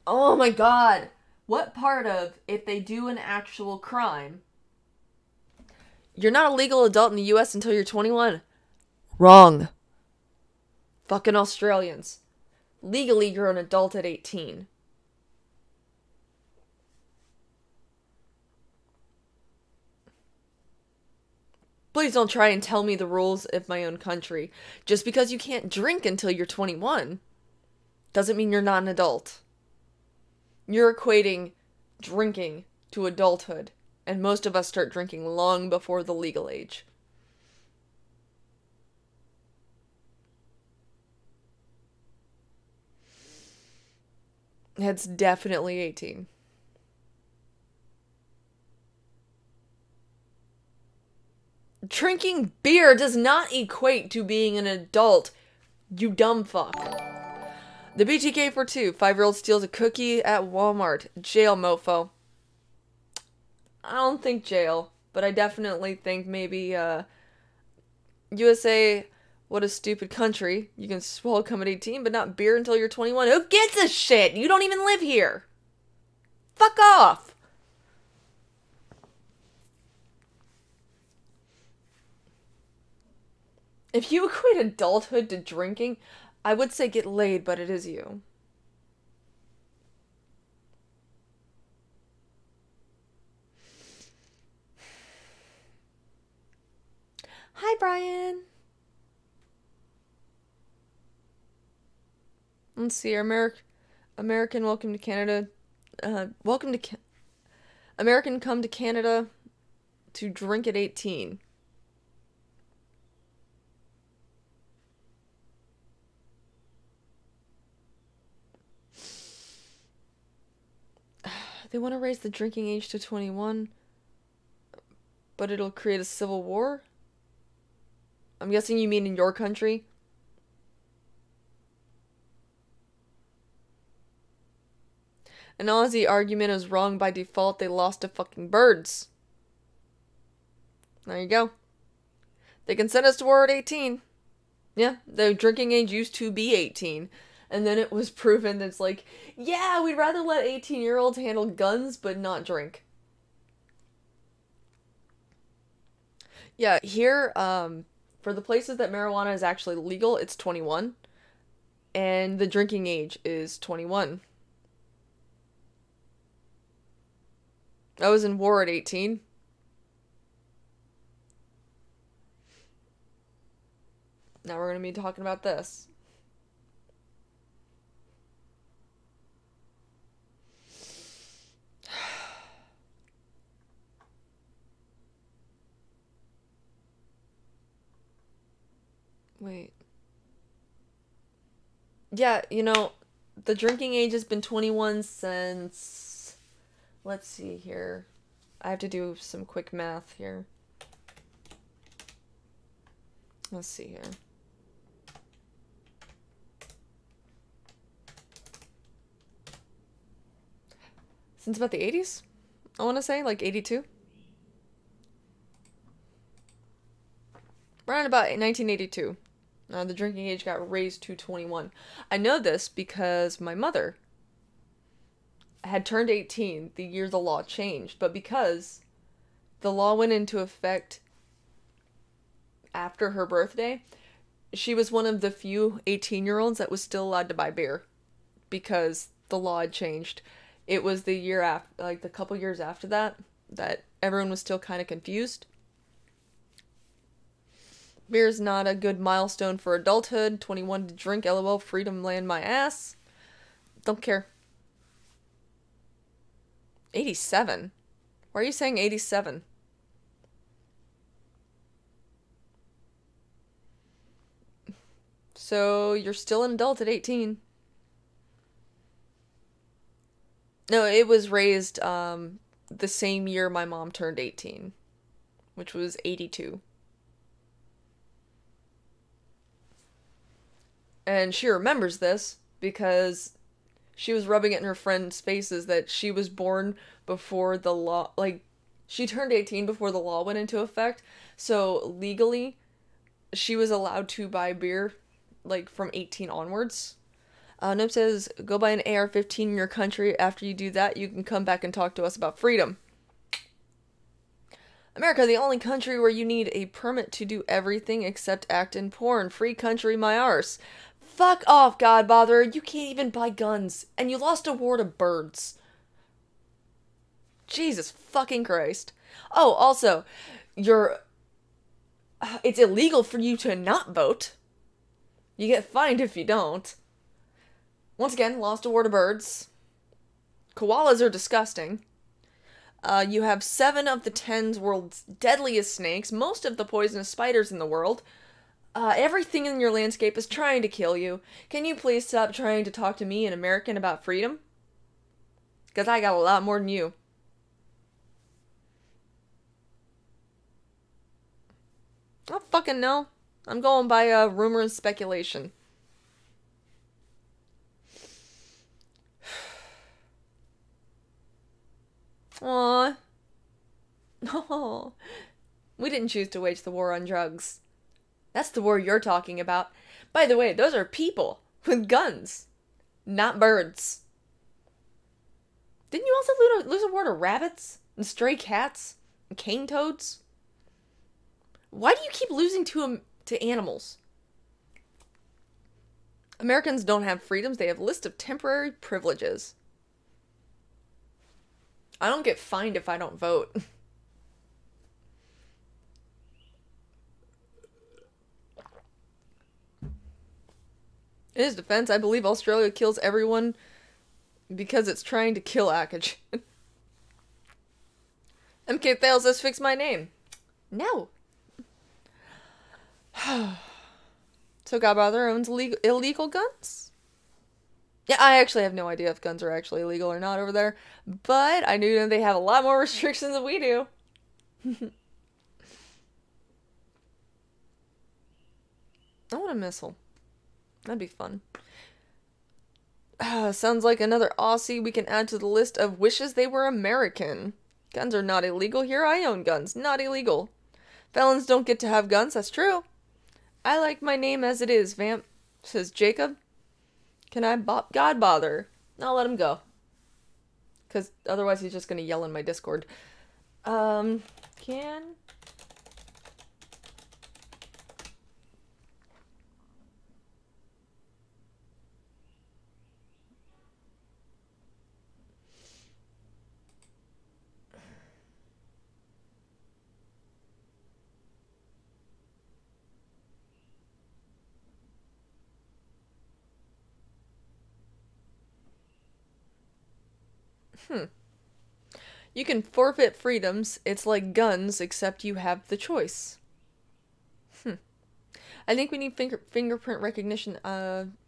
Oh my god. What part of, if they do an actual crime, you're not a legal adult in the US until you're 21? Wrong. Fucking Australians. Legally, you're an adult at 18. Please don't try and tell me the rules of my own country. Just because you can't drink until you're 21 doesn't mean you're not an adult. You're equating drinking to adulthood, and most of us start drinking long before the legal age. It's definitely 18. Drinking beer does not equate to being an adult, you dumb fuck. The BTK for 2. 5-year-old steals a cookie at Walmart. Jail, mofo. I don't think jail, but I definitely think maybe, USA, what a stupid country. You can swallow cum at 18, but not beer until you're 21. Who gives a shit? You don't even live here. Fuck off. If you equate adulthood to drinking, I would say get laid, but it is you. Hi, Brian. let's see. American, welcome to Canada. American come to Canada to drink at 18. They want to raise the drinking age to 21, but it'll create a civil war? I'm guessing you mean in your country? An Aussie argument is wrong by default. They lost to fucking birds. There you go. They can send us to war at 18. Yeah, the drinking age used to be 18. And then it was proven that it's like, yeah, we'd rather let 18-year-olds handle guns but not drink. Yeah, here, for the places that marijuana is actually legal, it's 21. And the drinking age is 21. I was in war at 18. Now we're going to be talking about this. Wait. Yeah, you know, the drinking age has been 21 since... Let's see here. I have to do some quick math here. Let's see here. Since about the 80s? I want to say, like 82? Around about 1982. The drinking age got raised to 21. I know this because my mother had turned 18 the year the law changed, but because the law went into effect after her birthday, she was one of the few 18-year-olds that was still allowed to buy beer because the law had changed. It was the year after, like the couple years after that everyone was still kind of confused. Beer's not a good milestone for adulthood. 21 to drink, lol, freedom land my ass. Don't care. 87? Why are you saying 87? So, you're still an adult at 18. No, it was raised, the same year my mom turned 18. Which was 82. And she remembers this because she was rubbing it in her friends' faces that she was born before the law, like, she turned 18 before the law went into effect. So, legally, she was allowed to buy beer, like, from 18 onwards. Nope says, go buy an AR-15 in your country. After you do that, you can come back and talk to us about freedom. America, the only country where you need a permit to do everything except act in porn. Free country, my arse. Fuck off, God bother. You can't even buy guns. And you lost a war to birds. Jesus fucking Christ. Oh, also, it's illegal for you to not vote. You get fined if you don't. Once again, lost a war to birds. Koalas are disgusting. You have 7 of the 10 world's deadliest snakes, most of the poisonous spiders in the world. Everything in your landscape is trying to kill you. Can you please stop trying to talk to me, an American, about freedom? Because I got a lot more than you. I don't fucking know. I'm going by rumor and speculation. Aww. No. We didn't choose to wage the war on drugs. That's the war you're talking about. By the way, those are people with guns, not birds. Didn't you also lose a war to rabbits and stray cats and cane toads? Why do you keep losing to animals? Americans don't have freedoms. They have a list of temporary privileges. I don't get fined if I don't vote. In his defense, I believe Australia kills everyone because it's trying to kill Akage. MK Thales says fix my name. No. So Godbrother owns illegal guns? Yeah, I actually have no idea if guns are actually illegal or not over there, but I knew they have a lot more restrictions than we do. I want a missile. That'd be fun. Sounds like another Aussie we can add to the list of wishes they were American. Guns are not illegal here. I own guns. Not illegal. Felons don't get to have guns. That's true. I like my name as it is, Vamp, says Jacob. Can I God bother? I'll let him go. Because otherwise he's just going to yell in my Discord. Can... You can forfeit freedoms. It's like guns, except you have the choice. I think we need fingerprint recognition.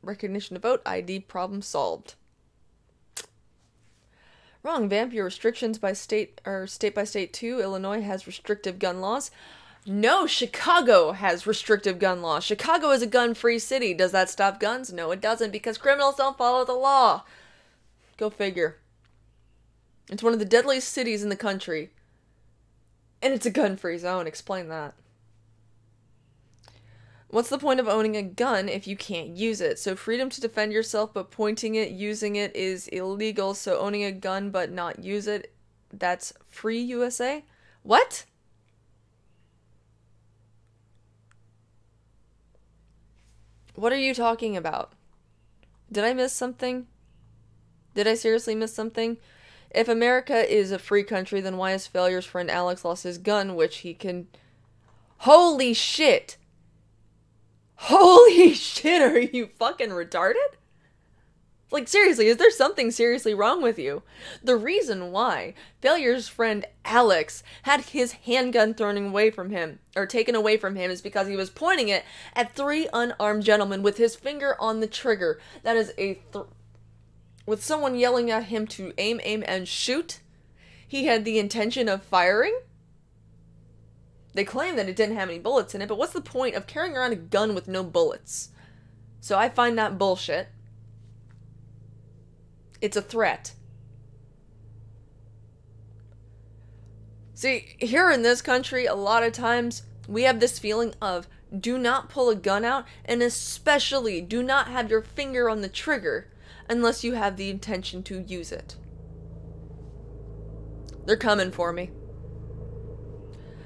Recognition to vote. ID problem solved. Wrong, Vamp. Your restrictions by state or state by state too. Illinois has restrictive gun laws. No, Chicago has restrictive gun laws. Chicago is a gun-free city. Does that stop guns? No, it doesn't, because criminals don't follow the law. Go figure. It's one of the deadliest cities in the country. And it's a gun-free zone. Explain that. What's the point of owning a gun if you can't use it? So freedom to defend yourself, but pointing it, using it is illegal. So owning a gun but not use it, that's free USA? What? What are you talking about? Did I miss something? Did I seriously miss something? If America is a free country, then why has Failure's friend Alex lost his gun, which he can... Holy shit! Holy shit, are you fucking retarded? Like, seriously, is there something seriously wrong with you? The reason why Failure's friend Alex had his handgun thrown away from him, or taken away from him, is because he was pointing it at 3 unarmed gentlemen with his finger on the trigger. That is a... With someone yelling at him to aim, and shoot, he had the intention of firing? They claim that it didn't have any bullets in it, but what's the point of carrying around a gun with no bullets? So I find that bullshit. It's a threat. See, here in this country, a lot of times, we have this feeling of do not pull a gun out, and especially do not have your finger on the trigger unless you have the intention to use it. They're coming for me.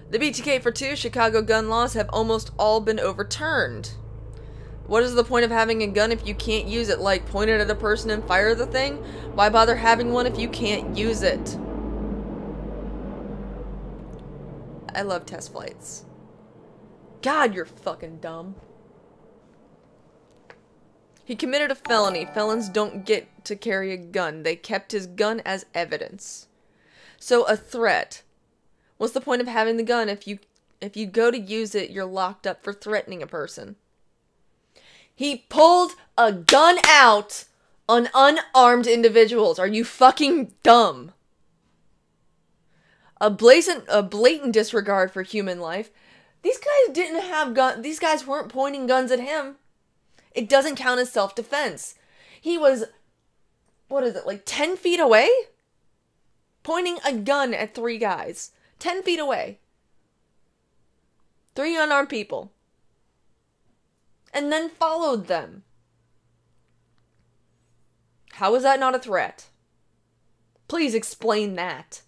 The BTK for 2 Chicago gun laws have almost all been overturned. What is the point of having a gun if you can't use it? Like, point it at a person and fire the thing? Why bother having one if you can't use it? I love test flights. God, you're fucking dumb. He committed a felony. Felons don't get to carry a gun. They kept his gun as evidence. So a threat. What's the point of having the gun if you go to use it, you're locked up for threatening a person? He pulled a gun out on unarmed individuals. Are you fucking dumb? A blatant disregard for human life. These guys didn't have guns. These guys weren't pointing guns at him. It doesn't count as self-defense. He was, what is it, like 10 feet away? Pointing a gun at 3 guys. 10 feet away. 3 unarmed people. And then followed them. How is that not a threat? Please explain that.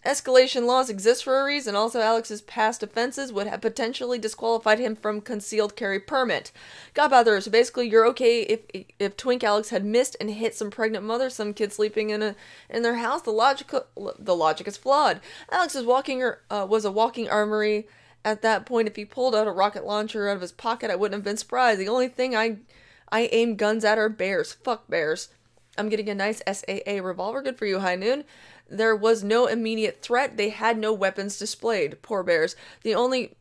Escalation laws exist for a reason. Also, Alex's past offenses would have potentially disqualified him from concealed carry permit. Godfather, so basically you're okay if Twink Alex had missed and hit some pregnant mother, some kid sleeping in their house. The logic is flawed. Alex was a walking armory at that point, if he pulled out a rocket launcher out of his pocket, I wouldn't have been surprised. The only thing I aim guns at are bears. Fuck bears. I'm getting a nice SAA revolver. Good for you, High Noon. There was no immediate threat. They had no weapons displayed. Poor bears. The only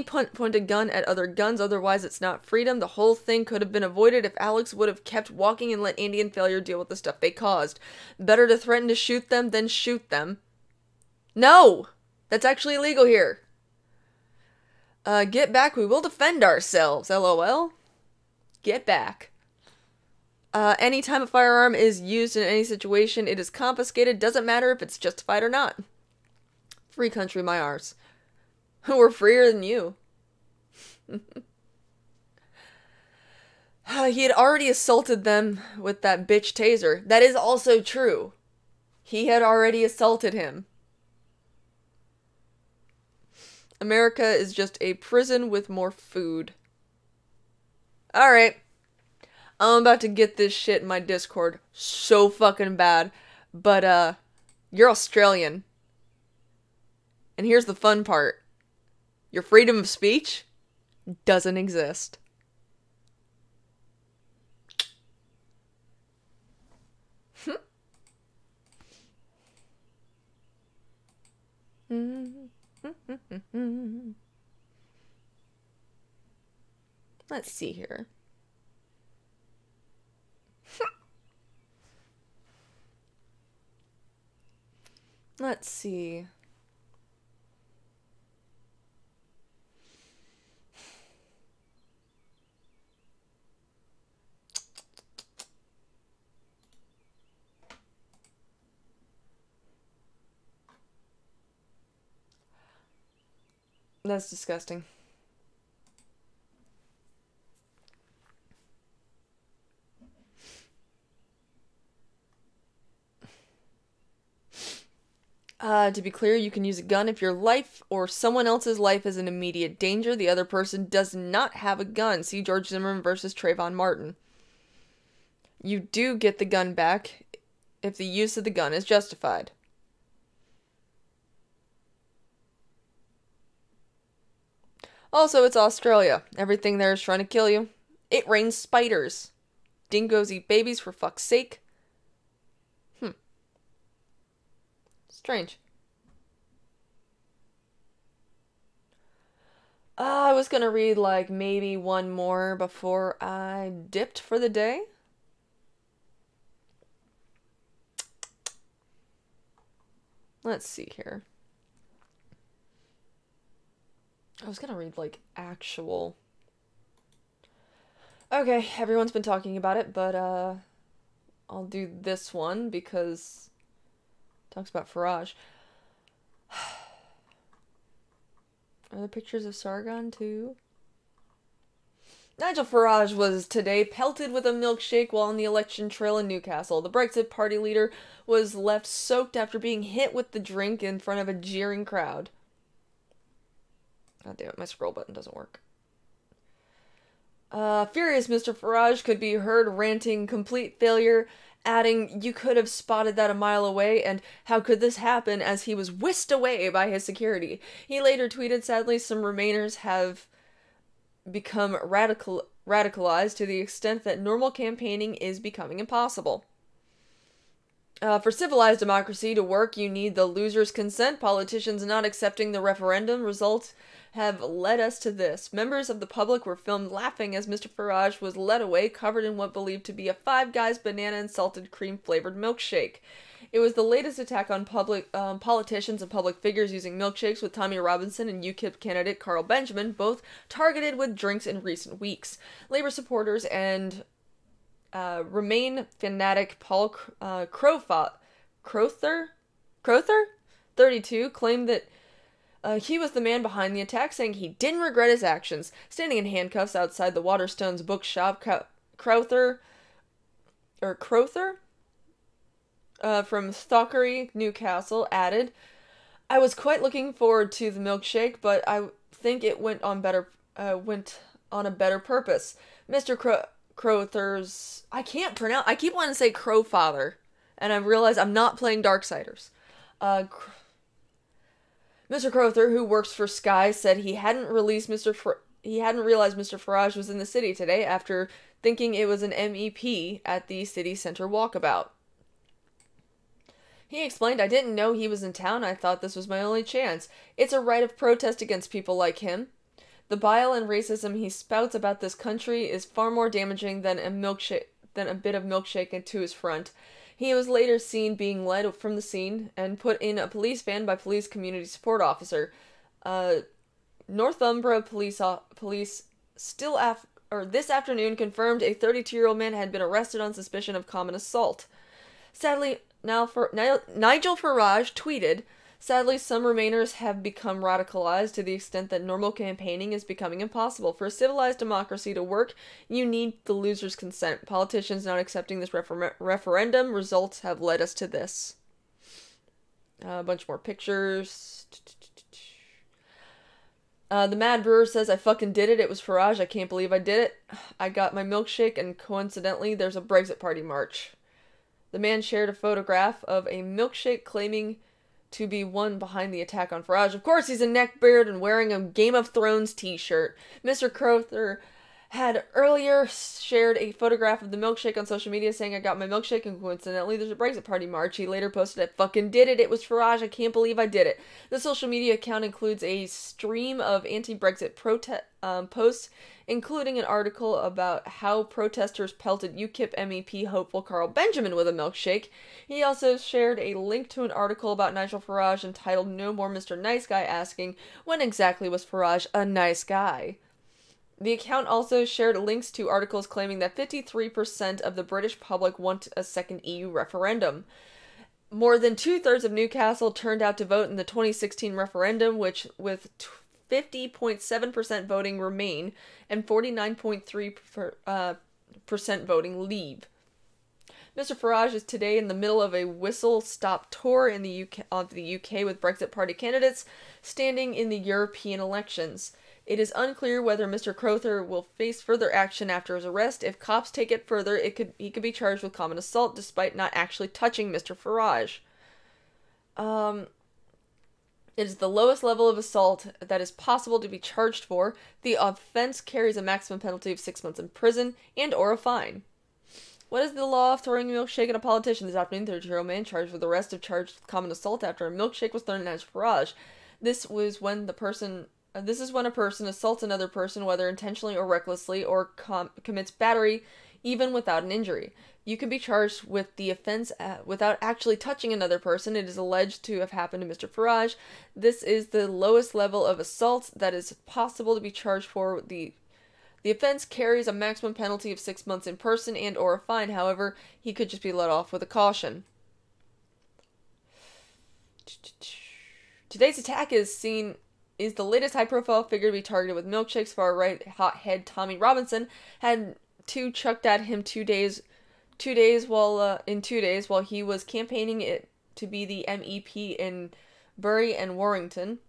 point a gun at other guns, otherwise it's not freedom. The whole thing could have been avoided if Alex would have kept walking and let Andy and Failure deal with the stuff they caused. Better to threaten to shoot them than shoot them. No! That's actually illegal here. Get back, we will defend ourselves, LOL. Get back. Anytime a firearm is used in any situation, it is confiscated. Doesn't matter if it's justified or not. Free country, my arse. We're freer than you. He had already assaulted them with that bitch taser. That is also true. He had already assaulted him. America is just a prison with more food. Alright. I'm about to get this shit in my Discord so fucking bad. But, you're Australian. And here's the fun part. Your freedom of speech doesn't exist. Let's see here. Let's see. That's disgusting. To be clear, you can use a gun if your life or someone else's life is in immediate danger. The other person does not have a gun. See George Zimmerman versus Trayvon Martin. You do get the gun back if the use of the gun is justified. Also, it's Australia. Everything there is trying to kill you. It rains spiders. Dingoes eat babies, for fuck's sake. Strange. I was gonna read, like, maybe one more before I dipped for the day. Let's see here. I was gonna read, like, actual... Okay, everyone's been talking about it, but, I'll do this one because... it talks about Farage. Are there pictures of Sargon, too? Nigel Farage was today pelted with a milkshake while on the election trail in Newcastle. The Brexit Party leader was left soaked after being hit with the drink in front of a jeering crowd. God damn it, my scroll button doesn't work. Furious Mr. Farage could be heard ranting complete failure, adding, "You could have spotted that a mile away, and how could this happen?" as he was whisked away by his security. He later tweeted, "Sadly, some Remainers have become radicalized to the extent that normal campaigning is becoming impossible. For civilized democracy to work, you need the loser's consent. Politicians not accepting the referendum results have led us to this. Members of the public were filmed laughing as Mr. Farage was led away, covered in what believed to be a Five Guys banana and salted cream flavored milkshake. It was the latest attack on politicians and public figures using milkshakes, with Tommy Robinson and UKIP candidate Carl Benjamin both targeted with drinks in recent weeks. Labour supporters and Remain fanatic Paul Crowther, 32, claimed that he was the man behind the attack, saying he didn't regret his actions. Standing in handcuffs outside the Waterstones bookshop, Crowther from Thockeray, Newcastle, added, "I was quite looking forward to the milkshake, but I think it went on a better purpose. Mr. Crowther's... I can't pronounce... I keep wanting to say Crowfather, and I realize I'm not playing Darksiders. Mr. Crowther, who works for Sky, said he hadn't realized Mr. Farage was in the city today after thinking it was an MEP at the city center walkabout. He explained, "I didn't know he was in town. I thought this was my only chance. It's a right of protest against people like him. The bile and racism he spouts about this country is far more damaging than a bit of milkshake into his front." He was later seen being led from the scene and put in a police van by police community support officer. Northumbria police this afternoon confirmed a 32-year-old man had been arrested on suspicion of common assault. Sadly, Nigel Farage tweeted, "Sadly, some Remainers have become radicalized to the extent that normal campaigning is becoming impossible. For a civilized democracy to work, you need the loser's consent. Politicians not accepting this referendum results have led us to this." A bunch more pictures. The Mad Brewer says, "I fucking did it. It was Farage. I can't believe I did it. I got my milkshake and coincidentally there's a Brexit Party march." The man shared a photograph of a milkshake claiming to be one behind the attack on Farage. Of course, he's a neckbeard and wearing a Game of Thrones t-shirt. Mr. Crowther had earlier shared a photograph of the milkshake on social media saying, "I got my milkshake and coincidentally there's a Brexit Party march." He later posted, "I fucking did it. It was Farage. I can't believe I did it." The social media account includes a stream of anti-Brexit posts, including an article about how protesters pelted UKIP MEP hopeful Carl Benjamin with a milkshake. He also shared a link to an article about Nigel Farage entitled "No More Mr. Nice Guy," asking, when exactly was Farage a nice guy? The account also shared links to articles claiming that 53% of the British public want a second EU referendum. More than two-thirds of Newcastle turned out to vote in the 2016 referendum, which with 50.7% voting Remain and 49.3% voting Leave. Mr. Farage is today in the middle of a whistle-stop tour in the UK with Brexit Party candidates standing in the European elections. It is unclear whether Mr. Crowther will face further action after his arrest. If cops take it further, he could be charged with common assault despite not actually touching Mr. Farage. It is the lowest level of assault that is possible to be charged for. The offense carries a maximum penalty of 6 months in prison and or a fine. What is the law of throwing a milkshake at a politician? This afternoon, 30-year-old man charged with arrest of charged with common assault after a milkshake was thrown at Nigel Farage. This is when a person assaults another person, whether intentionally or recklessly, or commits battery, even without an injury. You can be charged with the offense without actually touching another person. It is alleged to have happened to Mr. Farage. This is the lowest level of assault that is possible to be charged for. The offense carries a maximum penalty of 6 months in prison and or a fine. However, he could just be let off with a caution. Today's attack is the latest high-profile figure to be targeted with milkshakes. Far-right hothead Tommy Robinson had two chucked at him 2 days while he was campaigning it to be the MEP in Bury and Warrington.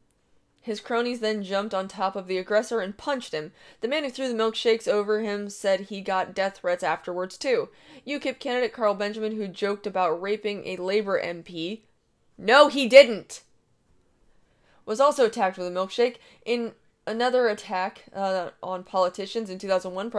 His cronies then jumped on top of the aggressor and punched him. The man who threw the milkshakes over him said he got death threats afterwards too. UKIP candidate Carl Benjamin, who joked about raping a Labour MP, no he didn't, was also attacked with a milkshake. In another attack on politicians in 2001,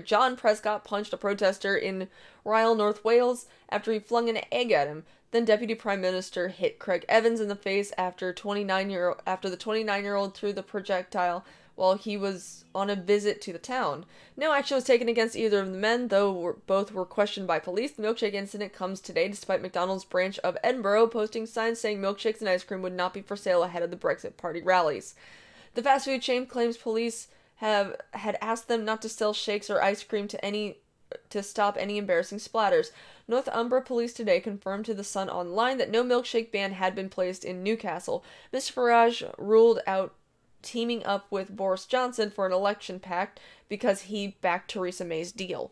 John Prescott punched a protester in Rhyl, North Wales, after he flung an egg at him. Then Deputy Prime Minister hit Craig Evans in the face after the 29-year-old threw the projectile while he was on a visit to the town. No action was taken against either of the men, though both were questioned by police. The milkshake incident comes today despite McDonald's branch of Edinburgh posting signs saying milkshakes and ice cream would not be for sale ahead of the Brexit Party rallies. The fast food chain claims police had asked them not to sell shakes or ice cream to stop any embarrassing splatters. Northumbria police today confirmed to The Sun Online that no milkshake ban had been placed in Newcastle. Mr. Farage ruled out teaming up with Boris Johnson for an election pact because he backed Theresa May's deal.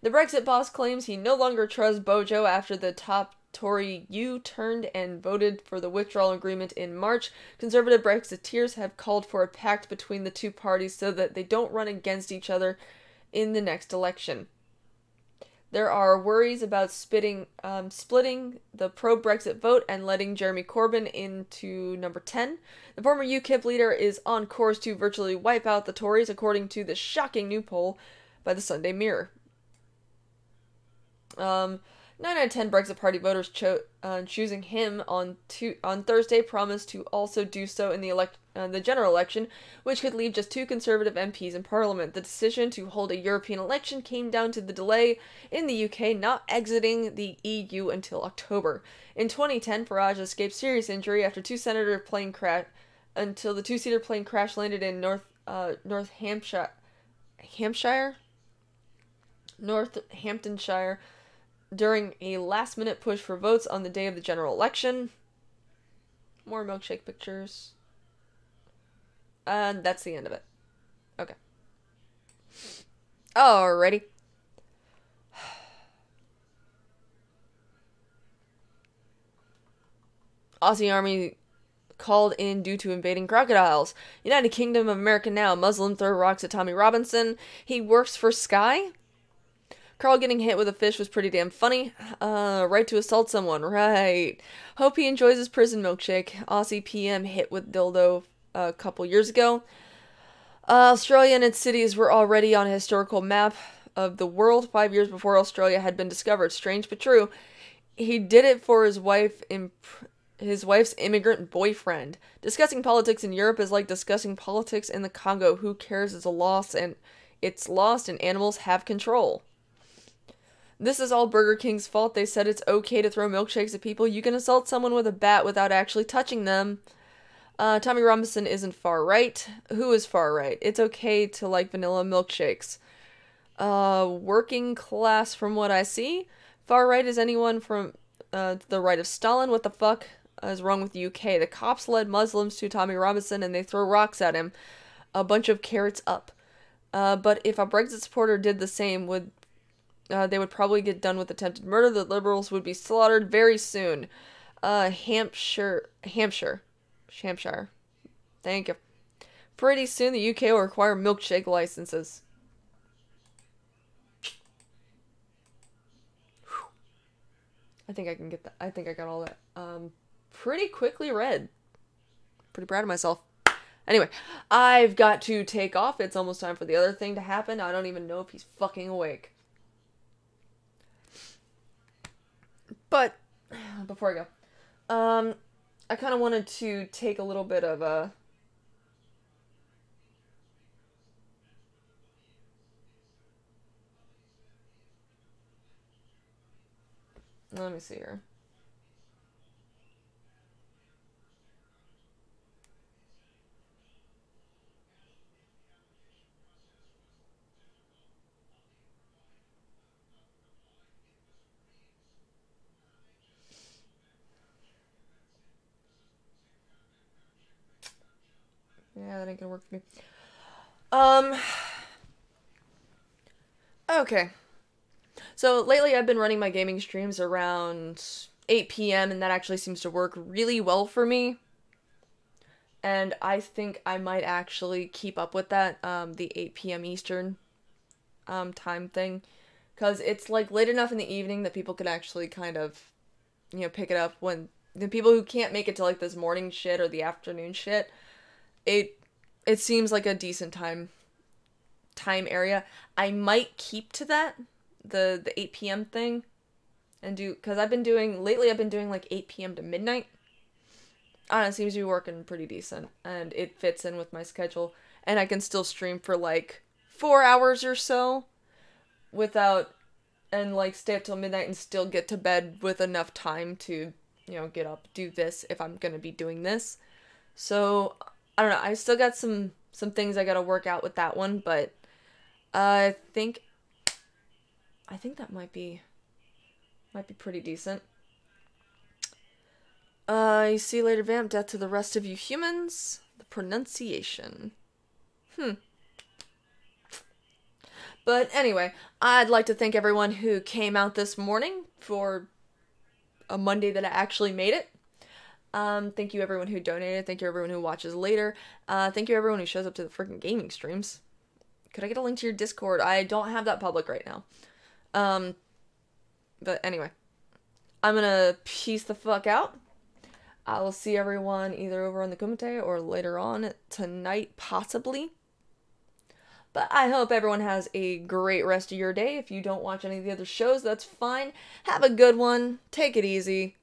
The Brexit boss claims he no longer trusts Bojo after the top Tory turned and voted for the withdrawal agreement in March. Conservative Brexiteers have called for a pact between the two parties so that they don't run against each other in the next election. There are worries about splitting the pro-Brexit vote and letting Jeremy Corbyn into number 10. The former UKIP leader is on course to virtually wipe out the Tories, according to the shocking new poll by the Sunday Mirror. 9 out of 10 Brexit Party voters choosing him on Thursday promised to also do so in the general election, which could leave just 2 Conservative MPs in Parliament. The decision to hold a European election came down to the delay in the UK not exiting the EU until October. In 2010, Farage escaped serious injury after the two-seater plane crash landed in Northamptonshire, during a last-minute push for votes on the day of the general election. More milkshake pictures. And that's the end of it. Okay. Alrighty. Aussie Army called in due to invading crocodiles. United Kingdom of America now. Muslim throw rocks at Tommy Robinson. He works for Sky? Carl getting hit with a fish was pretty damn funny. Right to assault someone. Right. Hope he enjoys his prison milkshake. Aussie PM hit with dildo a couple years ago. Australia and its cities were already on a historical map of the world 5 years before Australia had been discovered. Strange but true. He did it for his wife's immigrant boyfriend. Discussing politics in Europe is like discussing politics in the Congo. Who cares? It's lost and animals have control. This is all Burger King's fault. They said it's okay to throw milkshakes at people. You can assault someone with a bat without actually touching them. Tommy Robinson isn't far right. Who is far right? It's okay to like vanilla milkshakes. Working class from what I see. Far right is anyone from the right of Stalin. What the fuck is wrong with the UK? The cops led Muslims to Tommy Robinson and they throw rocks at him. A bunch of carrots up. But if a Brexit supporter did the same, they would probably get done with attempted murder. The Liberals would be slaughtered very soon. Hampshire. Thank you. Pretty soon the UK will require milkshake licenses. I think I can get that. I think I got all that pretty quickly read. Pretty proud of myself. Anyway, I've got to take off. It's almost time for the other thing to happen. I don't even know if he's fucking awake. But before I go, I kind of wanted to take a little bit of a let me see here. Yeah, that ain't gonna work for me. Okay. So lately I've been running my gaming streams around 8 p.m. and that actually seems to work really well for me. And I think I might actually keep up with that, the 8 p.m. Eastern time thing. Because it's like late enough in the evening that people could actually kind of, pick it up when the people who can't make it to like this morning shit or the afternoon shit, it seems like a decent time area. I might keep to that, the 8 p.m. thing, and because I've been doing like 8 p.m. to midnight. I don't know, it seems to be working pretty decent, and it fits in with my schedule, and I can still stream for like 4 hours or so and like stay up till midnight and still get to bed with enough time to, get up, do this if I'm gonna be doing this. So I don't know, I still got some things I gotta work out with that one, but I think that might be pretty decent. You see you later, Vamp. Death to the rest of you humans. The pronunciation. But anyway, I'd like to thank everyone who came out this morning for a Monday that I actually made it. Thank you everyone who donated. Thank you everyone who watches later. Thank you everyone who shows up to the freaking gaming streams. Could I get a link to your Discord? I don't have that public right now. But anyway, I'm gonna peace the fuck out. I will see everyone either over on the Kumite or later on tonight, possibly. But I hope everyone has a great rest of your day. If you don't watch any of the other shows, that's fine. Have a good one. Take it easy.